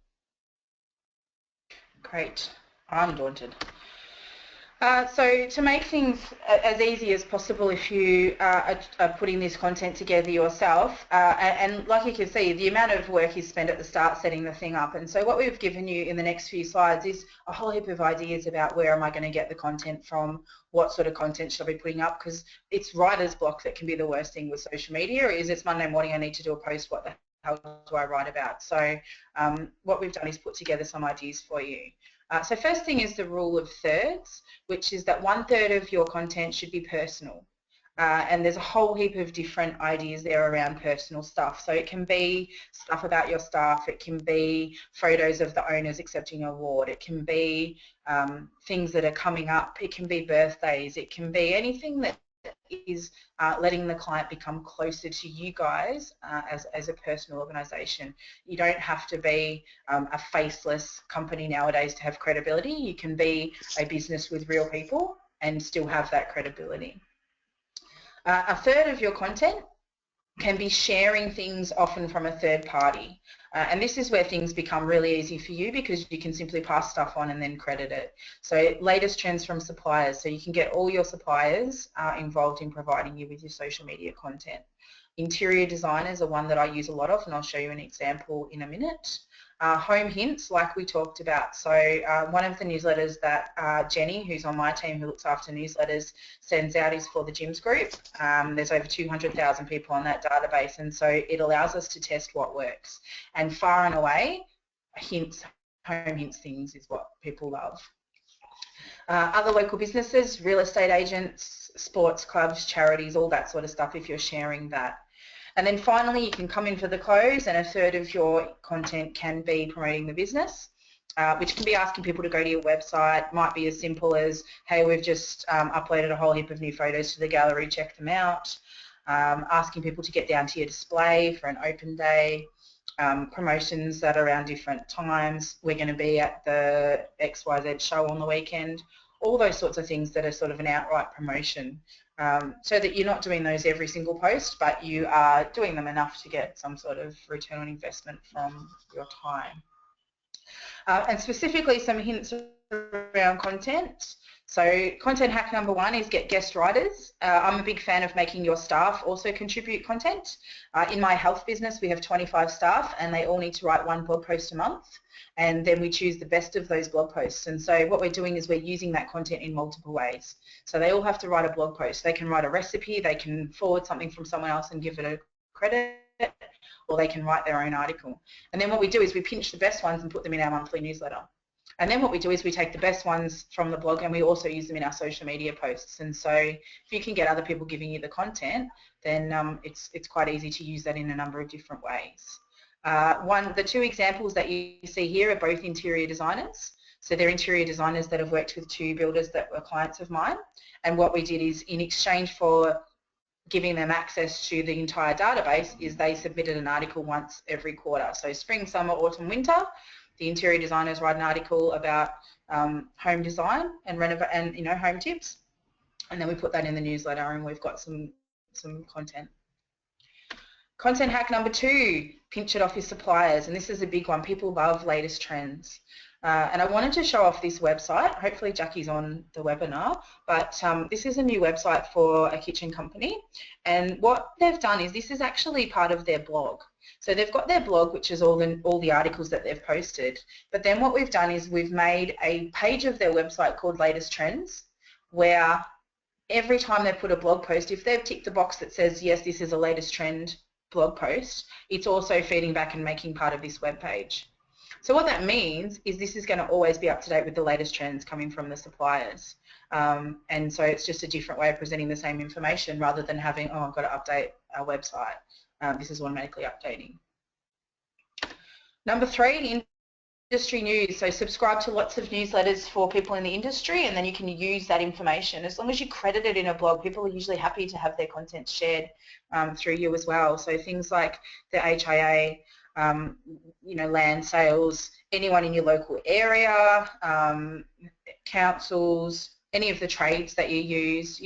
Speaker 1: Great. I'm daunted. So to make things as easy as possible, if you are putting this content together yourself, and like you can see, the amount of work is spent at the start setting the thing up, and so what we've given you in the next few slides is a whole heap of ideas about where am I going to get the content from, what sort of content should I be putting up, because it's writer's block that can be the worst thing with social media. Is it's Monday morning, I need to do a post, what the hell do I write about? So what we've done is put together some ideas for you. So first thing is the rule of thirds, which is that 1/3 of your content should be personal. And there's a whole heap of different ideas there around personal stuff. So it can be stuff about your staff, it can be photos of the owners accepting an award, it can be things that are coming up, it can be birthdays, it can be anything that is letting the client become closer to you guys as a personal organisation. You don't have to be a faceless company nowadays to have credibility. You can be a business with real people and still have that credibility. 1/3 of your content can be sharing things often from a third party. And this is where things become really easy for you because you can simply pass stuff on and then credit it. So latest trends from suppliers. So you can get all your suppliers involved in providing you with your social media content. Interior designers are one that I use a lot of, and I'll show you an example in a minute. Home hints, like we talked about. So one of the newsletters that Jenny, who's on my team who looks after newsletters, sends out is for the gyms group. There's over 200,000 people on that database, and so it allows us to test what works. And far and away, hints, home hints things is what people love. Other local businesses, real estate agents, sports clubs, charities, all that sort of stuff if you're sharing that. And then finally, you can come in for the close, and a third of your content can be promoting the business, which can be asking people to go to your website. Might be as simple as, hey, we've just uploaded a whole heap of new photos to the gallery, check them out. Asking people to get down to your display for an open day. Promotions that are around different times. We're going to be at the XYZ show on the weekend. All those sorts of things that are sort of an outright promotion, so that you're not doing those every single post, but you are doing them enough to get some sort of return on investment from your time. And specifically some hints around content. So content hack number one is get guest writers. I'm a big fan of making your staff also contribute content. In my health business, we have 25 staff and they all need to write one blog post a month, and then we choose the best of those blog posts. And so what we're doing is we're using that content in multiple ways. So they all have to write a blog post. They can write a recipe, they can forward something from someone else and give it a credit, or they can write their own article. And then what we do is we pinch the best ones and put them in our monthly newsletter. And then what we do is we take the best ones from the blog and we also use them in our social media posts. And so if you can get other people giving you the content, then it's quite easy to use that in a number of different ways. The two examples that you see here are both interior designers. So they're interior designers that have worked with two builders that were clients of mine. And what we did is, in exchange for giving them access to the entire database, is they submitted an article once every quarter. So spring, summer, autumn, winter, the interior designers write an article about home design and home tips, and then we put that in the newsletter, and we've got some content. Content hack number two, pinch it off your suppliers, and this is a big one. People love latest trends. And I wanted to show off this website. Hopefully Jackie's on the webinar, but this is a new website for a kitchen company, and what they've done is this is actually part of their blog. So they've got their blog, which is all the articles that they've posted, but then what we've done is we've made a page of their website called Latest Trends, where every time they put a blog post, if they've ticked the box that says, yes, this is a latest trend blog post, it's also feeding back and making part of this web page. So what that means is this is going to always be up to date with the latest trends coming from the suppliers. And so it's just a different way of presenting the same information rather than having, oh, I've got to update our website. This is automatically updating. Number three, the industry news. So subscribe to lots of newsletters for people in the industry, and then you can use that information. As long as you credit it in a blog, people are usually happy to have their content shared through you as well. So things like the HIA, land sales, anyone in your local area, councils, any of the trades that you use,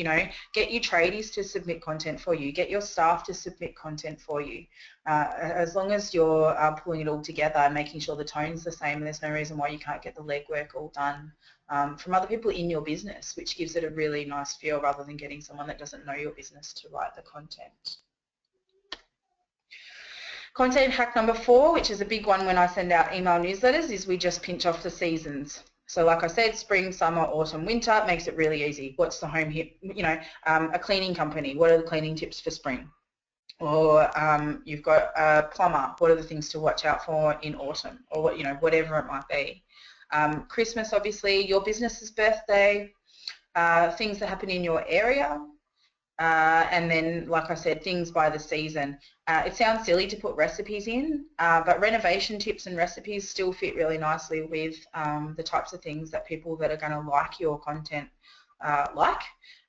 Speaker 1: get your tradies to submit content for you, get your staff to submit content for you. As long as you're pulling it all together and making sure the tone's the same, there's no reason why you can't get the legwork all done from other people in your business, which gives it a really nice feel rather than getting someone that doesn't know your business to write the content. Content hack number four, which is a big one when I send out email newsletters, is we just pinch off the seasons. So like I said, spring, summer, autumn, winter makes it really easy. What's the home hit? A cleaning company, what are the cleaning tips for spring? Or you've got a plumber, what are the things to watch out for in autumn? Or whatever it might be. Christmas, obviously, your business's birthday, things that happen in your area. And then, like I said, things by the season. It sounds silly to put recipes in, but renovation tips and recipes still fit really nicely with the types of things that people that are going to like your content like.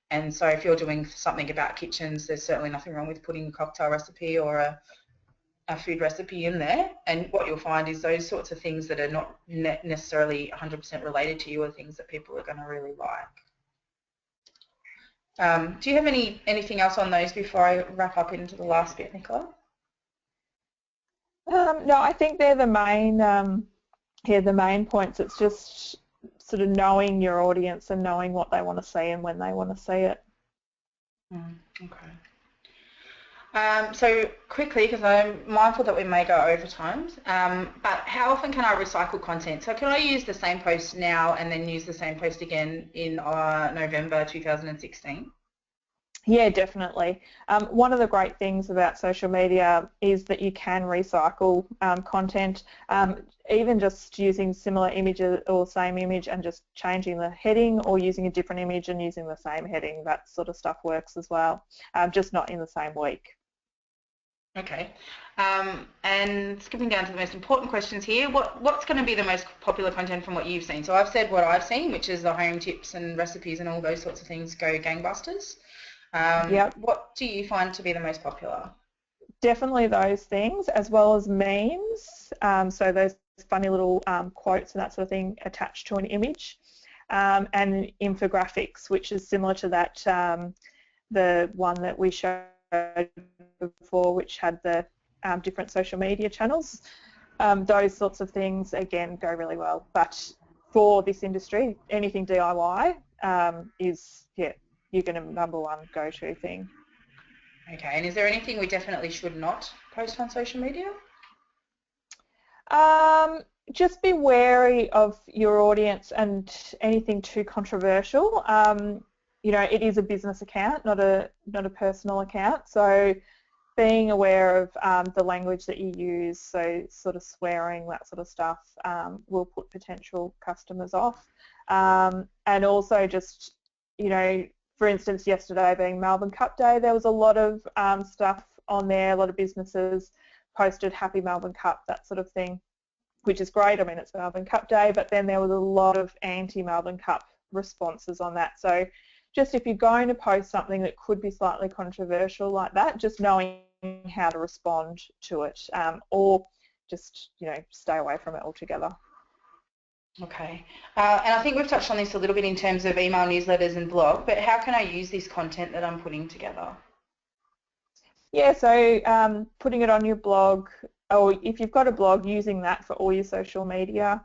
Speaker 1: And so if you're doing something about kitchens, there's certainly nothing wrong with putting a cocktail recipe or a food recipe in there. And what you'll find is those sorts of things that are not necessarily 100% related to you are things that people are going to really like. Do you have anything else on those before I wrap up into the last bit, Nicola?
Speaker 3: No, I think they're the main points. It's just sort of knowing your audience and knowing what they want to see and when they want to see it.
Speaker 1: Okay. So quickly, because I'm mindful that we may go over time, but how often can I recycle content? So can I use the same post now and then use the same post again in November 2016?
Speaker 3: Yeah, definitely. One of the great things about social media is that you can recycle content, even just using similar images or same image and just changing the heading, or using a different image and using the same heading. That sort of stuff works as well, just not in the same week.
Speaker 1: Okay. And skipping down to the most important questions here, what's going to be the most popular content from what you've seen? So I've said what I've seen, which is the home tips and recipes and all those sorts of things go gangbusters.
Speaker 3: Yep.
Speaker 1: What do you find to be the most popular?
Speaker 3: Definitely those things, as well as memes, so those funny little quotes and that sort of thing attached to an image, and infographics, which is similar to that, the one that we showed before, which had the different social media channels. Those sorts of things, again, go really well. But for this industry, anything DIY is, yeah, you're going to #1 go-to thing.
Speaker 1: Okay, and is there anything we definitely should not post on social media?
Speaker 3: Just be wary of your audience and anything too controversial. You know, it is a business account, not a personal account, so being aware of the language that you use, so sort of swearing, that sort of stuff, will put potential customers off. And also just, you know, for instance, yesterday being Melbourne Cup Day, there was a lot of stuff on there, a lot of businesses posted Happy Melbourne Cup, that sort of thing, which is great. I mean, it's Melbourne Cup Day, but then there was a lot of anti-Melbourne Cup responses on that. So just if you're going to post something that could be slightly controversial like that, just knowing how to respond to it, or just, you know, stay away from it altogether.
Speaker 1: Okay, and I think we've touched on this a little bit in terms of email newsletters and blog, but how can I use this content that I'm putting together?
Speaker 3: Yeah, so putting it on your blog, or if you've got a blog, using that for all your social media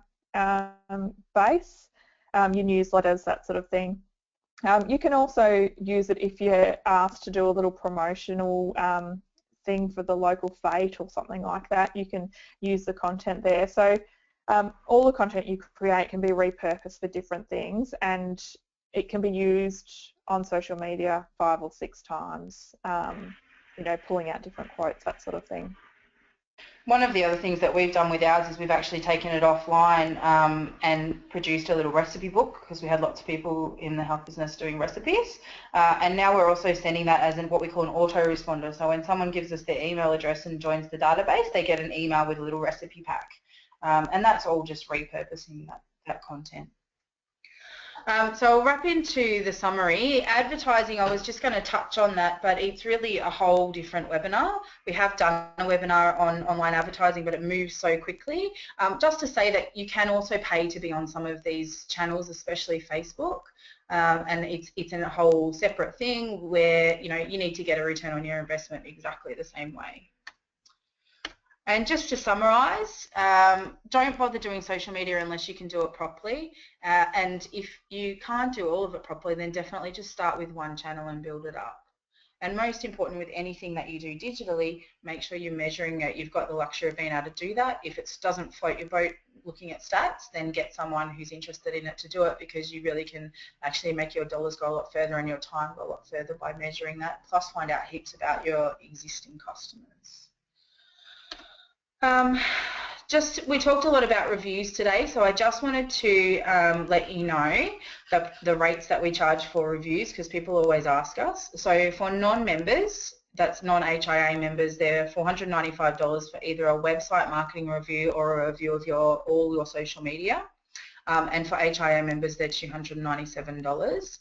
Speaker 3: base, your newsletters, that sort of thing. You can also use it if you're asked to do a little promotional thing for the local fete or something like that. You can use the content there. So all the content you create can be repurposed for different things, and it can be used on social media 5 or 6 times, you know, pulling out different quotes, that sort of thing.
Speaker 1: One of the other things that we've done with ours is we've actually taken it offline and produced a little recipe book, because we had lots of people in the health business doing recipes, and now we're also sending that as what we call an autoresponder. So when someone gives us their email address and joins the database, they get an email with a little recipe pack, and that's all just repurposing that content. So I'll wrap into the summary. Advertising, I was just going to touch on that, but it's really a whole different webinar. We have done a webinar on online advertising, but it moves so quickly. Just to say that you can also pay to be on some of these channels, especially Facebook, and it's in a whole separate thing where, you know, you need to get a return on your investment exactly the same way. And just to summarise, don't bother doing social media unless you can do it properly. And if you can't do all of it properly, then definitely just start with one channel and build it up. And most important with anything that you do digitally, make sure you're measuring it. You've got the luxury of being able to do that. If it doesn't float your boat looking at stats, then get someone who's interested in it to do it, because you really can actually make your dollars go a lot further and your time go a lot further by measuring that, plus find out heaps about your existing customers. We talked a lot about reviews today, so I just wanted to let you know the rates that we charge for reviews, because people always ask us. So for non-members, that's non-HIA members, they're $495 for either a website marketing review or a review of all your social media. And for HIA members, they're $297.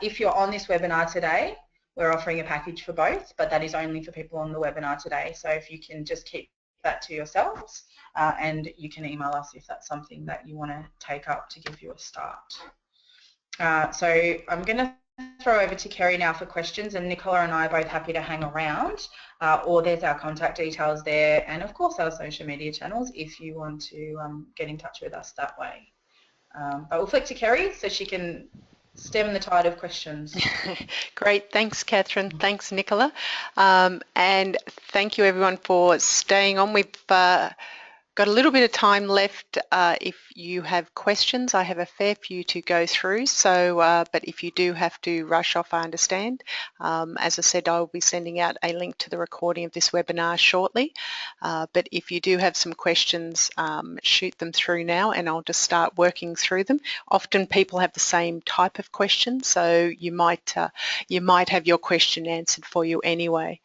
Speaker 1: If you're on this webinar today, we're offering a package for both, but that is only for people on the webinar today. So if you can just keep that to yourselves, and you can email us if that's something that you want to take up to give you a start. So I'm going to throw over to Kerry now for questions, and Nicola and I are both happy to hang around, or there's our contact details there, and of course our social media channels if you want to get in touch with us that way. But we'll flick to Kerry so she can stem the tide of questions.
Speaker 2: Great, thanks Catherine, thanks Nicola, and thank you everyone for staying on. We've got a little bit of time left. If you have questions, I have a fair few to go through, so but if you do have to rush off, I understand. As I said, I will be sending out a link to the recording of this webinar shortly, but if you do have some questions, shoot them through now and I'll just start working through them. Often people have the same type of question, so you might have your question answered for you anyway.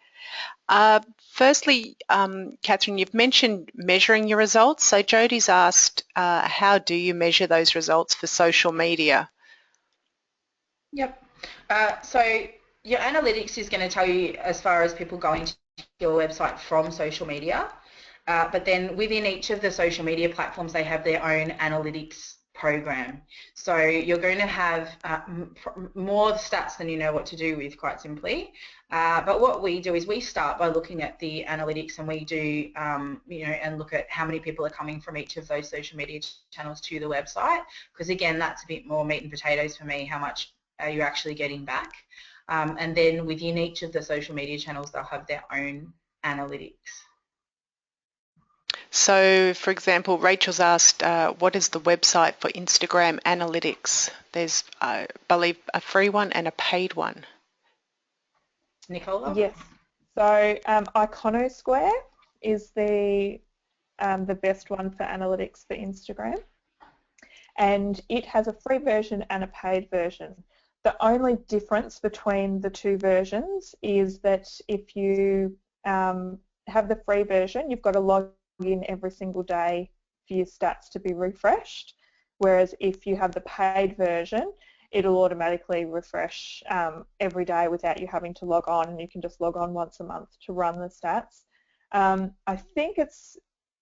Speaker 2: Firstly, Catherine, you've mentioned measuring your results. So Jodie's asked, how do you measure those results for social media?
Speaker 1: Yep. So your analytics is going to tell you as far as people going to your website from social media, but then within each of the social media platforms, they have their own analytics program. So you're going to have more stats than you know what to do with, quite simply. But what we do is we start by looking at the analytics, and we do, you know, and look at how many people are coming from each of those social media channels to the website, because again, that's a bit more meat and potatoes for me. How much are you actually getting back? And then within each of the social media channels, they'll have their own analytics.
Speaker 2: So, for example, Rachel's asked, what is the website for Instagram analytics? There's, I believe, a free one and a paid one.
Speaker 1: Nicola?
Speaker 3: Yes. So Iconosquare is the best one for analytics for Instagram, and it has a free version and a paid version. The only difference between the two versions is that if you have the free version, you've got to log in every single day for your stats to be refreshed, whereas if you have the paid version, it'll automatically refresh every day without you having to log on, and you can just log on once a month to run the stats. I think it's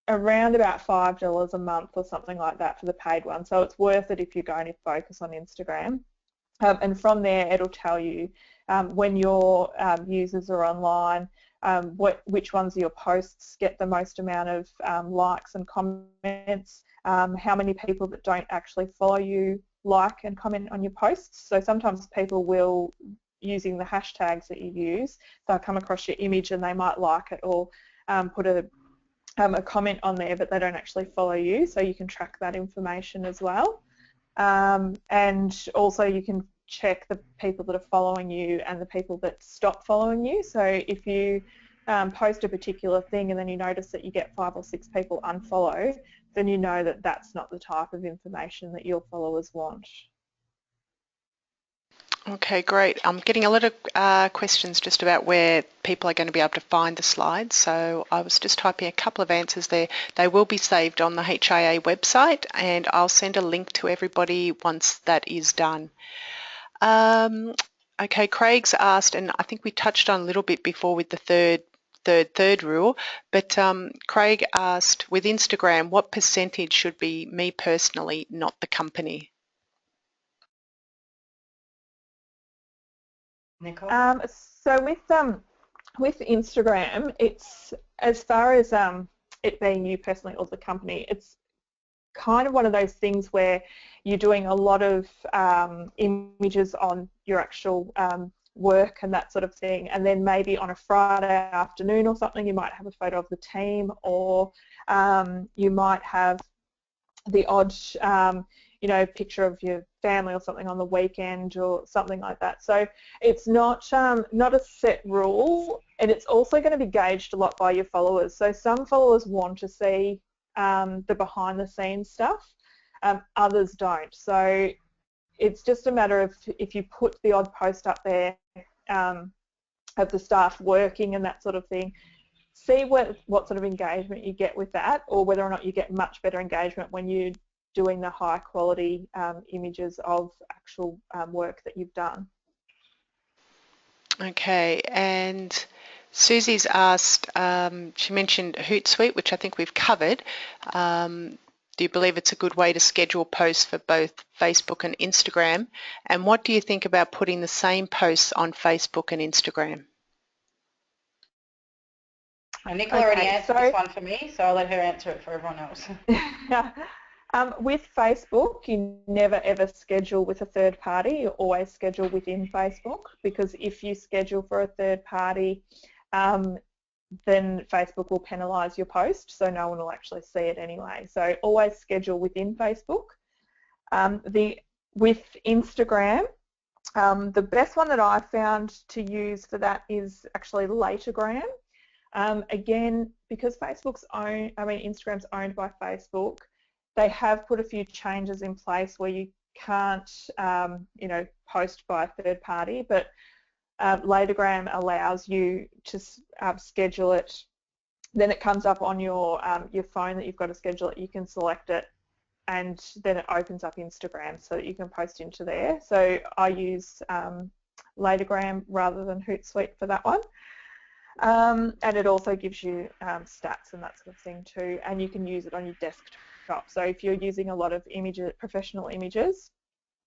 Speaker 3: around about $5 a month or something like that for the paid one, so it's worth it if you're going to focus on Instagram. And from there, it'll tell you when your users are online, which ones of your posts get the most amount of likes and comments, how many people that don't actually follow you like and comment on your posts. So sometimes people will, using the hashtags that you use, they'll come across your image and they might like it or put a comment on there, but they don't actually follow you, so you can track that information as well. And also you can check the people that are following you and the people that stop following you. So if you post a particular thing and then you notice that you get 5 or 6 people unfollow, then you know that that's not the type of information that your followers want.
Speaker 2: Okay, great. I'm getting a lot of questions just about where people are going to be able to find the slides. So I was just typing a couple of answers there. They will be saved on the HIA website, and I'll send a link to everybody once that is done. Okay, Craig's asked, and I think we touched on a little bit before with the third rule, but Craig asked, with Instagram, what percentage should be me personally, not the company?
Speaker 3: So with Instagram, it's, as far as it being you personally or the company, it's kind of one of those things where you're doing a lot of images on your actual work and that sort of thing, and then maybe on a Friday afternoon or something you might have a photo of the team, or you might have the odd you know, picture of your family or something on the weekend or something like that. So it's not a set rule, and it's also going to be gauged a lot by your followers. So some followers want to see the behind the scenes stuff, others don't. So it's just a matter of, if you put the odd post up there of the staff working and that sort of thing, see what sort of engagement you get with that, or whether or not you get much better engagement when you're doing the high quality images of actual work that you've done.
Speaker 2: Okay, and Susie's asked, she mentioned Hootsuite, which I think we've covered. Do you believe it's a good way to schedule posts for both Facebook and Instagram? And what do you think about putting the same posts on Facebook and Instagram?
Speaker 1: Nicola already answered this one for me, so I'll let her answer it for everyone else.
Speaker 3: With Facebook, you never ever schedule with a third party. You always schedule within Facebook, because if you schedule for a third party, then Facebook will penalise your post, so no one will actually see it anyway. So always schedule within Facebook. With Instagram, the best one that I found to use for that is actually Latergram. Again, because Instagram's owned by Facebook, they have put a few changes in place where you can't, post by a third party, but Latergram allows you to schedule it. Then it comes up on your phone that you've got to schedule it. You can select it, and then it opens up Instagram so that you can post into there. So I use Latergram rather than Hootsuite for that one. And it also gives you stats and that sort of thing too, and you can use it on your desktop. So if you're using a lot of professional images,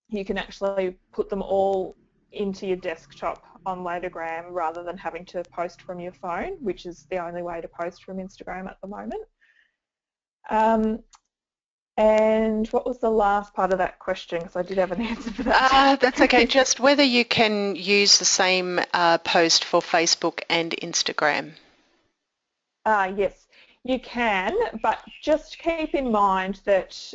Speaker 3: you can actually put them all into your desktop on Latergram rather than having to post from your phone, which is the only way to post from Instagram at the moment. And what was the last part of that question? Because I did have an answer for that.
Speaker 2: That's okay. Just whether you can use the same post for Facebook and Instagram.
Speaker 3: Yes, you can, but just keep in mind that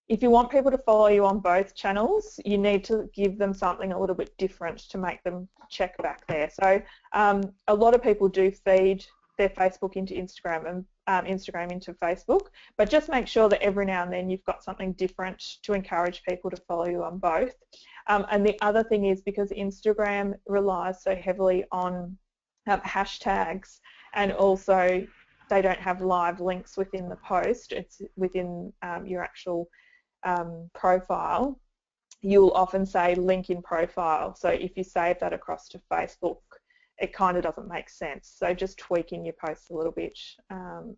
Speaker 3: if you want people to follow you on both channels, you need to give them something a little bit different to make them check back there. So a lot of people do feed their Facebook into Instagram and Instagram into Facebook, but just make sure that every now and then you've got something different to encourage people to follow you on both. And the other thing is, because Instagram relies so heavily on hashtags, and also they don't have live links within the post, it's within your actual profile, you'll often say link in profile. So if you save that across to Facebook, it kind of doesn't make sense. So just tweaking your posts a little bit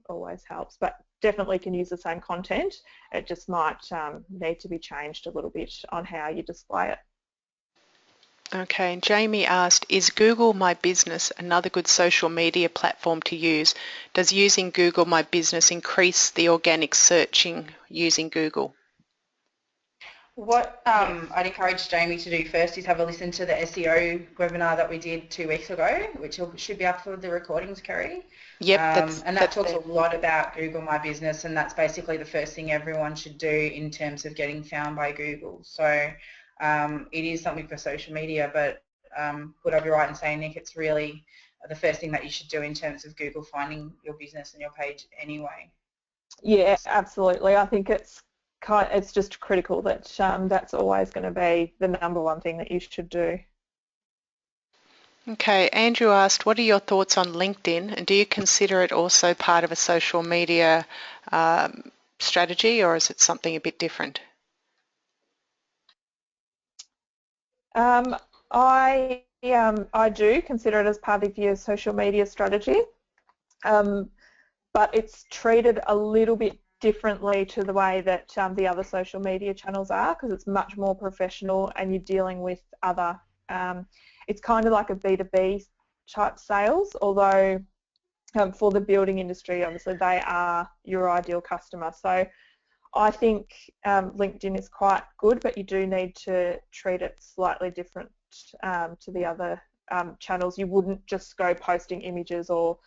Speaker 3: always helps, but definitely can use the same content. It just might need to be changed a little bit on how you display it.
Speaker 2: Okay, and Jamie asked, is Google My Business another good social media platform to use? Does using Google My Business increase the organic searching using Google?
Speaker 1: What I'd encourage Jamie to do first is have a listen to the SEO webinar that we did 2 weeks ago, which should be up for the recordings, Kerry.
Speaker 2: Yep,
Speaker 1: and that talks a lot about Google My Business, and that's basically the first thing everyone should do in terms of getting found by Google. So it is something for social media, but would I be right in saying, Nick, it's really the first thing that you should do in terms of Google finding your business and your page anyway?
Speaker 3: Yeah, absolutely. I think it's just critical that that's always going to be the number one thing that you should do.
Speaker 2: Okay, Andrew asked, what are your thoughts on LinkedIn, and do you consider it also part of a social media strategy, or is it something a bit different?
Speaker 3: I do consider it as part of your social media strategy, but it's treated a little bit differently to the way that the other social media channels are, because it's much more professional and you're dealing with other, it's kind of like a B2B type sales, although for the building industry, obviously they are your ideal customer. So I think LinkedIn is quite good, but you do need to treat it slightly different to the other channels. You wouldn't just go posting images or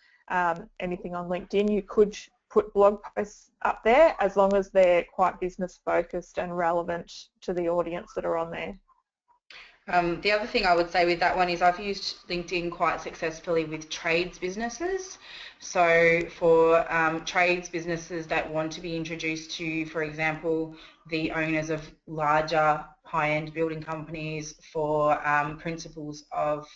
Speaker 3: anything on LinkedIn. You could put blog posts up there as long as they're quite business focused and relevant to the audience that are on there.
Speaker 1: The other thing I would say with that one is I've used LinkedIn quite successfully with trades businesses. So for trades businesses that want to be introduced to, for example, the owners of larger high-end building companies, for principals of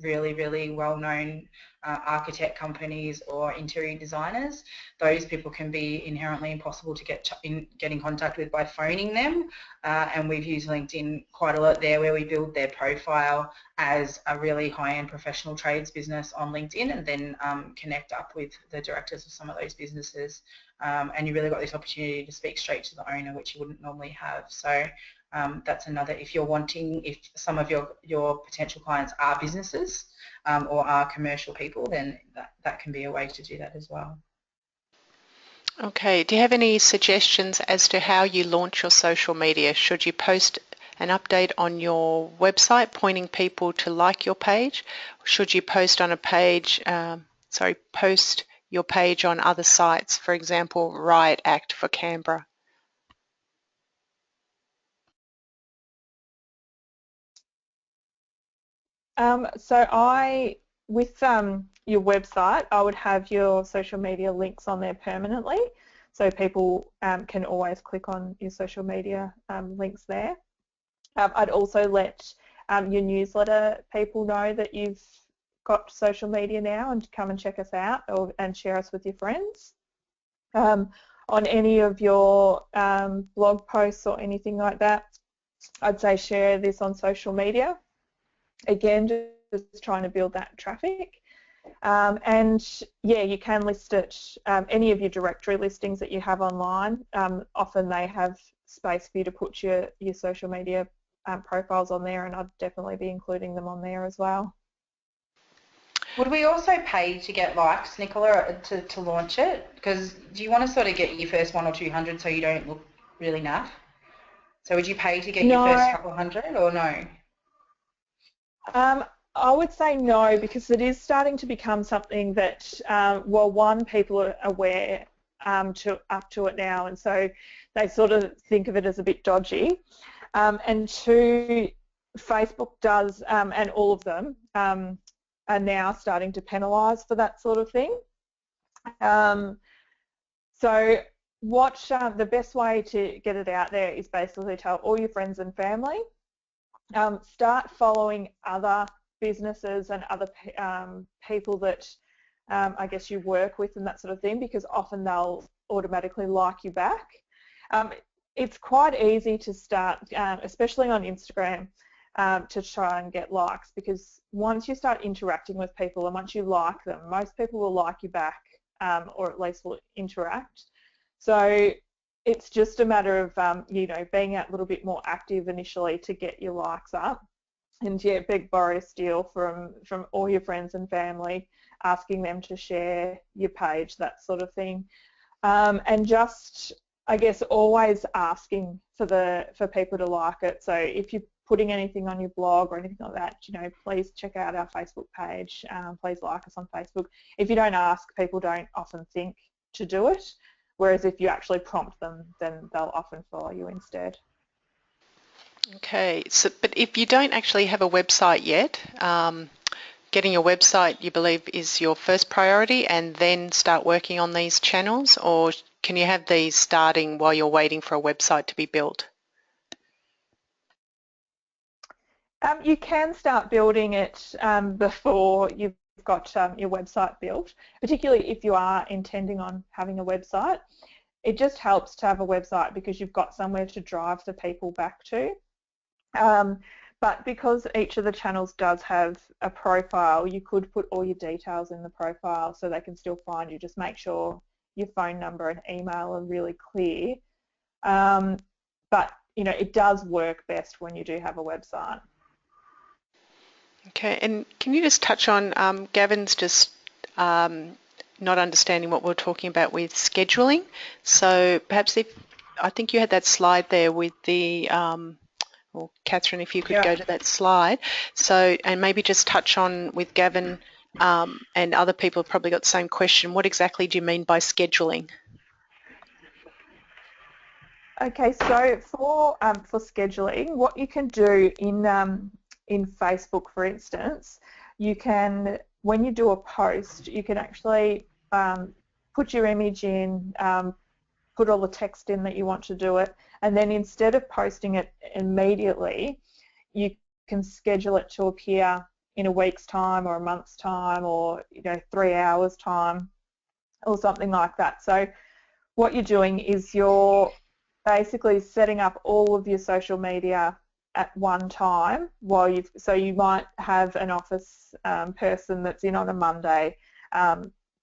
Speaker 1: really, really well-known architect companies or interior designers, those people can be inherently impossible to get in contact with by phoning them, and we've used LinkedIn quite a lot there, where we build their profile as a really high-end professional trades business on LinkedIn, and then connect up with the directors of some of those businesses, and you really got this opportunity to speak straight to the owner, which you wouldn't normally have. So that's another, if you're wanting, if some of your potential clients are businesses or are commercial people, then that can be a way to do that as well.
Speaker 2: Okay, do you have any suggestions as to how you launch your social media? Should you post an update on your website pointing people to like your page? Should you post on a page, post your page on other sites, for example, Riot Act for Canberra?
Speaker 3: With your website, I would have your social media links on there permanently, so people can always click on your social media links there. I'd also let your newsletter people know that you've got social media now and come and check us out and share us with your friends. On any of your blog posts or anything like that, I'd say share this on social media. Again, just trying to build that traffic. And yeah, you can list it, any of your directory listings that you have online, often they have space for you to put your social media profiles on there, and I'd definitely be including them on there as well.
Speaker 1: Would we also pay to get likes, Nicola, to launch it? Because do you want to sort of get your first 100 or 200 so you don't look really naff? So would you pay to get your first couple hundred or no?
Speaker 3: I would say no, because it is starting to become something that, well, one, people are aware up to it now, and so they sort of think of it as a bit dodgy. And two, Facebook does, and all of them are now starting to penalise for that sort of thing. So the best way to get it out there is basically tell all your friends and family. Start following other businesses and other people that I guess you work with and that sort of thing, because often they'll automatically like you back. It's quite easy to start, especially on Instagram, to try and get likes, because once you start interacting with people and once you like them, most people will like you back, or at least will interact. So it's just a matter of being a little bit more active initially to get your likes up, and yeah, borrow a steal from all your friends and family, asking them to share your page, that sort of thing, and just, I guess, always asking for people to like it. So if you're putting anything on your blog or anything like that, please check out our Facebook page. Please like us on Facebook. If you don't ask, people don't often think to do it. Whereas if you actually prompt them, then they'll often follow you instead.
Speaker 2: Okay, but if you don't actually have a website yet, getting a website, you believe, is your first priority, and then start working on these channels, or can you have these starting while you're waiting for a website to be built?
Speaker 3: You can start building it before you've got your website built, particularly if you are intending on having a website. It just helps to have a website because you've got somewhere to drive the people back to. But because each of the channels does have a profile, you could put all your details in the profile so they can still find you. Just make sure your phone number and email are really clear. But it does work best when you do have a website.
Speaker 2: Okay, and can you just touch on, Gavin's just not understanding what we're talking about with scheduling. So perhaps I think you had that slide there with the, or Catherine, if you could go to that slide. So, and maybe just touch on with Gavin, and other people have probably got the same question, what exactly do you mean by scheduling?
Speaker 3: Okay, so for scheduling, what you can do in Facebook, for instance, you can, when you do a post, you can actually put your image in, put all the text in that you want to do it, and then instead of posting it immediately, you can schedule it to appear in a week's time or a month's time or 3 hours time or something like that. So what you're doing is you're basically setting up all of your social media at one time so you might have an office person that's in on a Monday.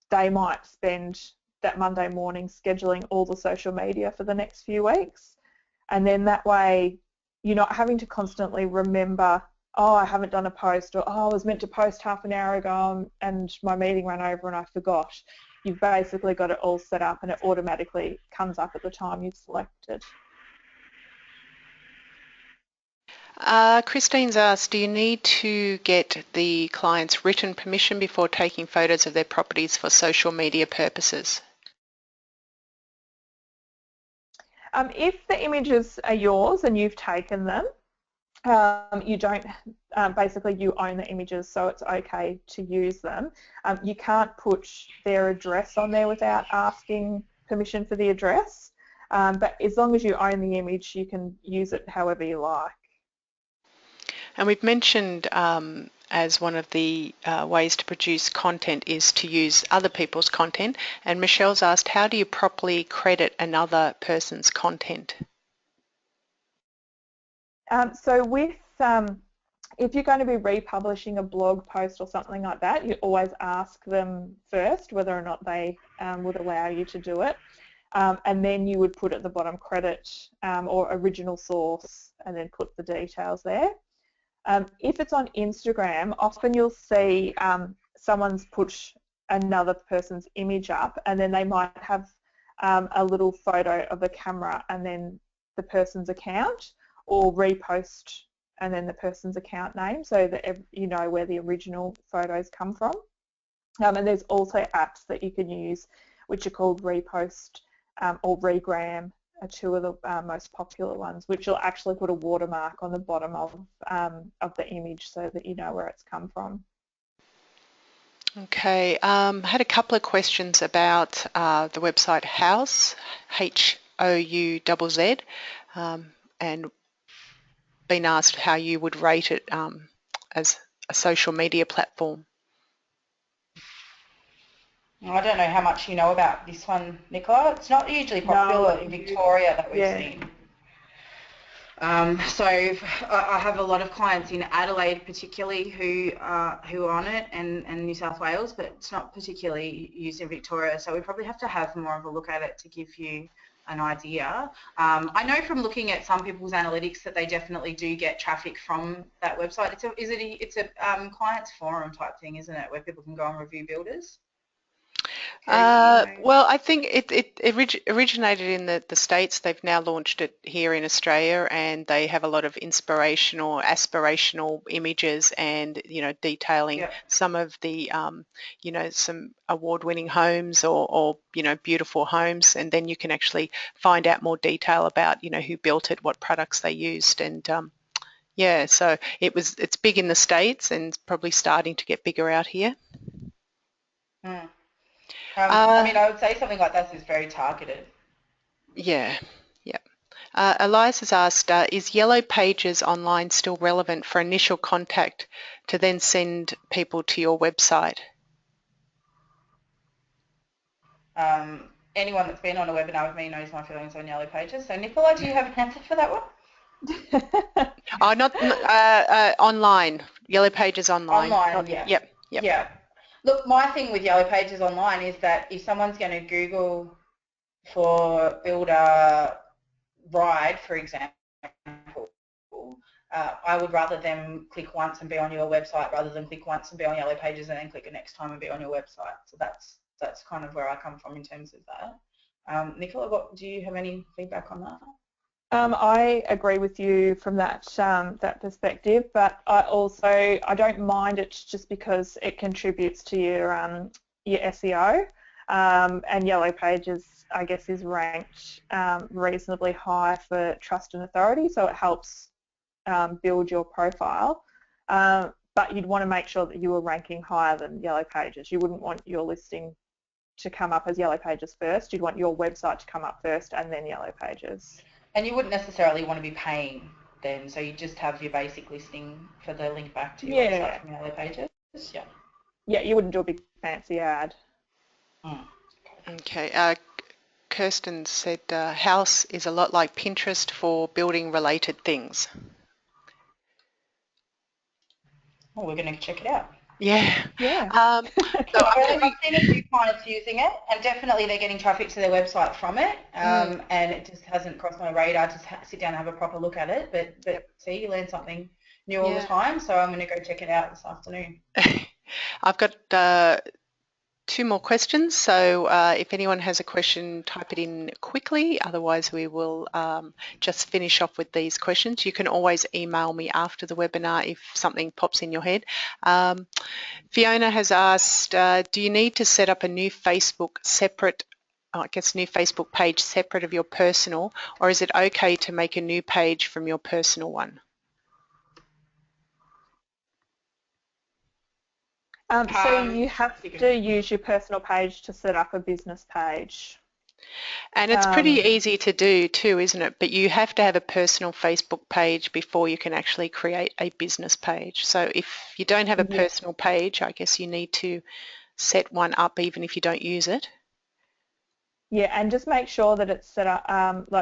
Speaker 3: They might spend that Monday morning scheduling all the social media for the next few weeks, and then that way you're not having to constantly remember, oh, I haven't done a post, or oh, I was meant to post half an hour ago and my meeting ran over and I forgot. you've basically got it all set up and it automatically comes up at the time you've selected.
Speaker 2: Christine's asked, do you need to get the client's written permission before taking photos of their properties for social media purposes?
Speaker 3: If the images are yours and you've taken them, you don't, basically you own the images, so it's okay to use them. You can't put their address on there without asking permission for the address, but as long as you own the image, you can use it however you like.
Speaker 2: And we've mentioned as one of the ways to produce content is to use other people's content, and Michelle's asked, how do you properly credit another person's content?
Speaker 3: So with, if you're going to be republishing a blog post or something like that, you always ask them first whether or not they would allow you to do it. And then you would put at the bottom credit or original source and then put the details there. If it's on Instagram, often you'll see someone's put another person's image up and then they might have a little photo of the camera and then the person's account, or repost and then the person's account name so that you know where the original photos come from. And there's also apps that you can use which are called Repost or Regram, are two of the most popular ones, which will actually put a watermark on the bottom of the image so that you know where it's come from.
Speaker 2: Okay, had a couple of questions about the website Houzz, Houzz, and been asked how you would rate it as a social media platform.
Speaker 1: I don't know how much you know about this one, Nicola. It's not usually popular in Victoria that we've seen. So I have a lot of clients in Adelaide particularly who are on it, and New South Wales, but it's not particularly used in Victoria, so we probably have to have more of a look at it to give you an idea. I know from looking at some people's analytics that they definitely do get traffic from that website. It's a clients forum type thing, isn't it, where people can go and review builders?
Speaker 2: Well, I think it originated in the States. They've now launched it here in Australia, and they have a lot of inspirational, aspirational images, and detailing some of the some award-winning homes or beautiful homes, and then you can actually find out more detail about who built it, what products they used, and yeah, so it's big in the States and probably starting to get bigger out here.
Speaker 1: I mean, I would say something like that is very targeted.
Speaker 2: Yeah, yeah. Elias has asked, is Yellow Pages Online still relevant for initial contact to then send people to your website?
Speaker 1: Anyone that's been on a webinar with me knows my feelings on Yellow Pages. So, Nicola, do you have an answer for that one?
Speaker 2: Oh, not online. Yellow Pages Online.
Speaker 1: Online, yeah.
Speaker 2: Yep.
Speaker 1: Yeah. Look, my thing with Yellow Pages Online is that if someone's going to Google for builder ride, for example, I would rather them click once and be on your website rather than click once and be on Yellow Pages and then click the next time and be on your website. So that's kind of where I come from in terms of that. Nicola, do you have any feedback on that?
Speaker 3: I agree with you from that that perspective, but I don't mind it just because it contributes to your SEO, and Yellow Pages, I guess, is ranked reasonably high for trust and authority, so it helps build your profile. But you'd want to make sure that you were ranking higher than Yellow Pages. You wouldn't want your listing to come up as Yellow Pages first. You'd want your website to come up first and then Yellow Pages.
Speaker 1: And you wouldn't necessarily want to be paying then, so you just have your basic listing for the link back to your website from Yellow Pages. Yeah.
Speaker 3: Yeah, you wouldn't do a big fancy ad.
Speaker 2: Okay. Kirsten said Houzz is a lot like Pinterest for building related things.
Speaker 1: Oh, we're going to check it out.
Speaker 2: Yeah.
Speaker 3: Yeah.
Speaker 1: So I've seen a few clients using it, and definitely they're getting traffic to their website from it, and it just hasn't crossed my radar to sit down and have a proper look at it. But see, you learn something new all the time, so I'm going to go check it out this afternoon.
Speaker 2: I've got 2 more questions, so if anyone has a question, type it in quickly. Otherwise, we will just finish off with these questions. You can always email me after the webinar if something pops in your head. Fiona has asked, do you need to set up a new Facebook separate, new Facebook page separate of your personal, or is it okay to make a new page from your personal one?
Speaker 3: So you have to use your personal page to set up a business page.
Speaker 2: And it's pretty easy to do too, isn't it? But you have to have a personal Facebook page before you can actually create a business page. So if you don't have a personal page, I guess you need to set one up even if you don't use it.
Speaker 3: Yeah, and just make sure that it's set up,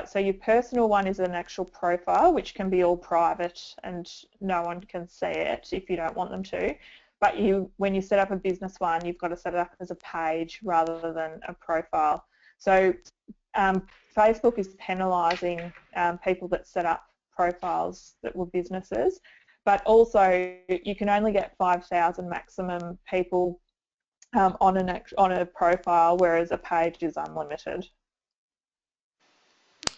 Speaker 3: so your personal one is an actual profile, which can be all private and no one can see it if you don't want them to. But when you set up a business one, you've got to set it up as a page rather than a profile. So Facebook is penalising people that set up profiles that were businesses, but also you can only get 5,000 maximum people on a profile, whereas a page is unlimited.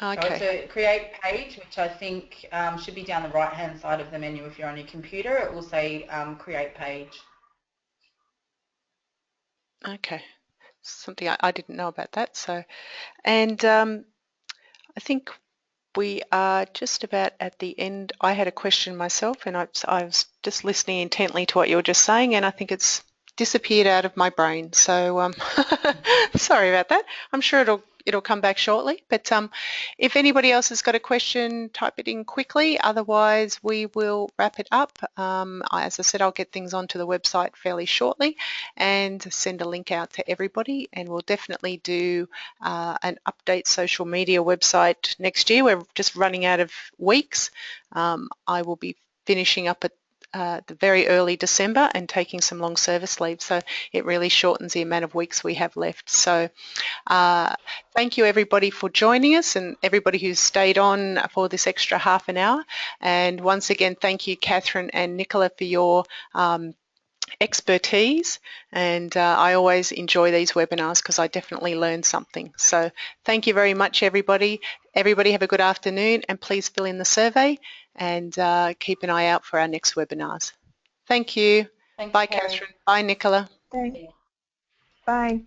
Speaker 1: Okay. So it's a create page, which I think should be down the right-hand side of the menu if you're on your computer. It will say create page.
Speaker 2: Okay, something I didn't know about that. So, and I think we are just about at the end. I had a question myself, and I was just listening intently to what you were just saying, and I think it's disappeared out of my brain. So sorry about that. I'm sure it'll come back shortly. But if anybody else has got a question, type it in quickly. Otherwise, we will wrap it up. As I said, I'll get things onto the website fairly shortly and send a link out to everybody. And we'll definitely do an update social media website next year. We're just running out of weeks. I will be finishing up at the very early December and taking some long service leave, so it really shortens the amount of weeks we have left. So thank you everybody for joining us and everybody who's stayed on for this extra half an hour, and once again thank you Catherine and Nicola for your expertise, and I always enjoy these webinars because I definitely learn something. So thank you very much everybody. Everybody have a good afternoon, and please fill in the survey and keep an eye out for our next webinars. Thank you.
Speaker 1: Thanks,
Speaker 2: Bye
Speaker 1: Carrie.
Speaker 2: Catherine. Bye Nicola.
Speaker 3: Thanks. Bye.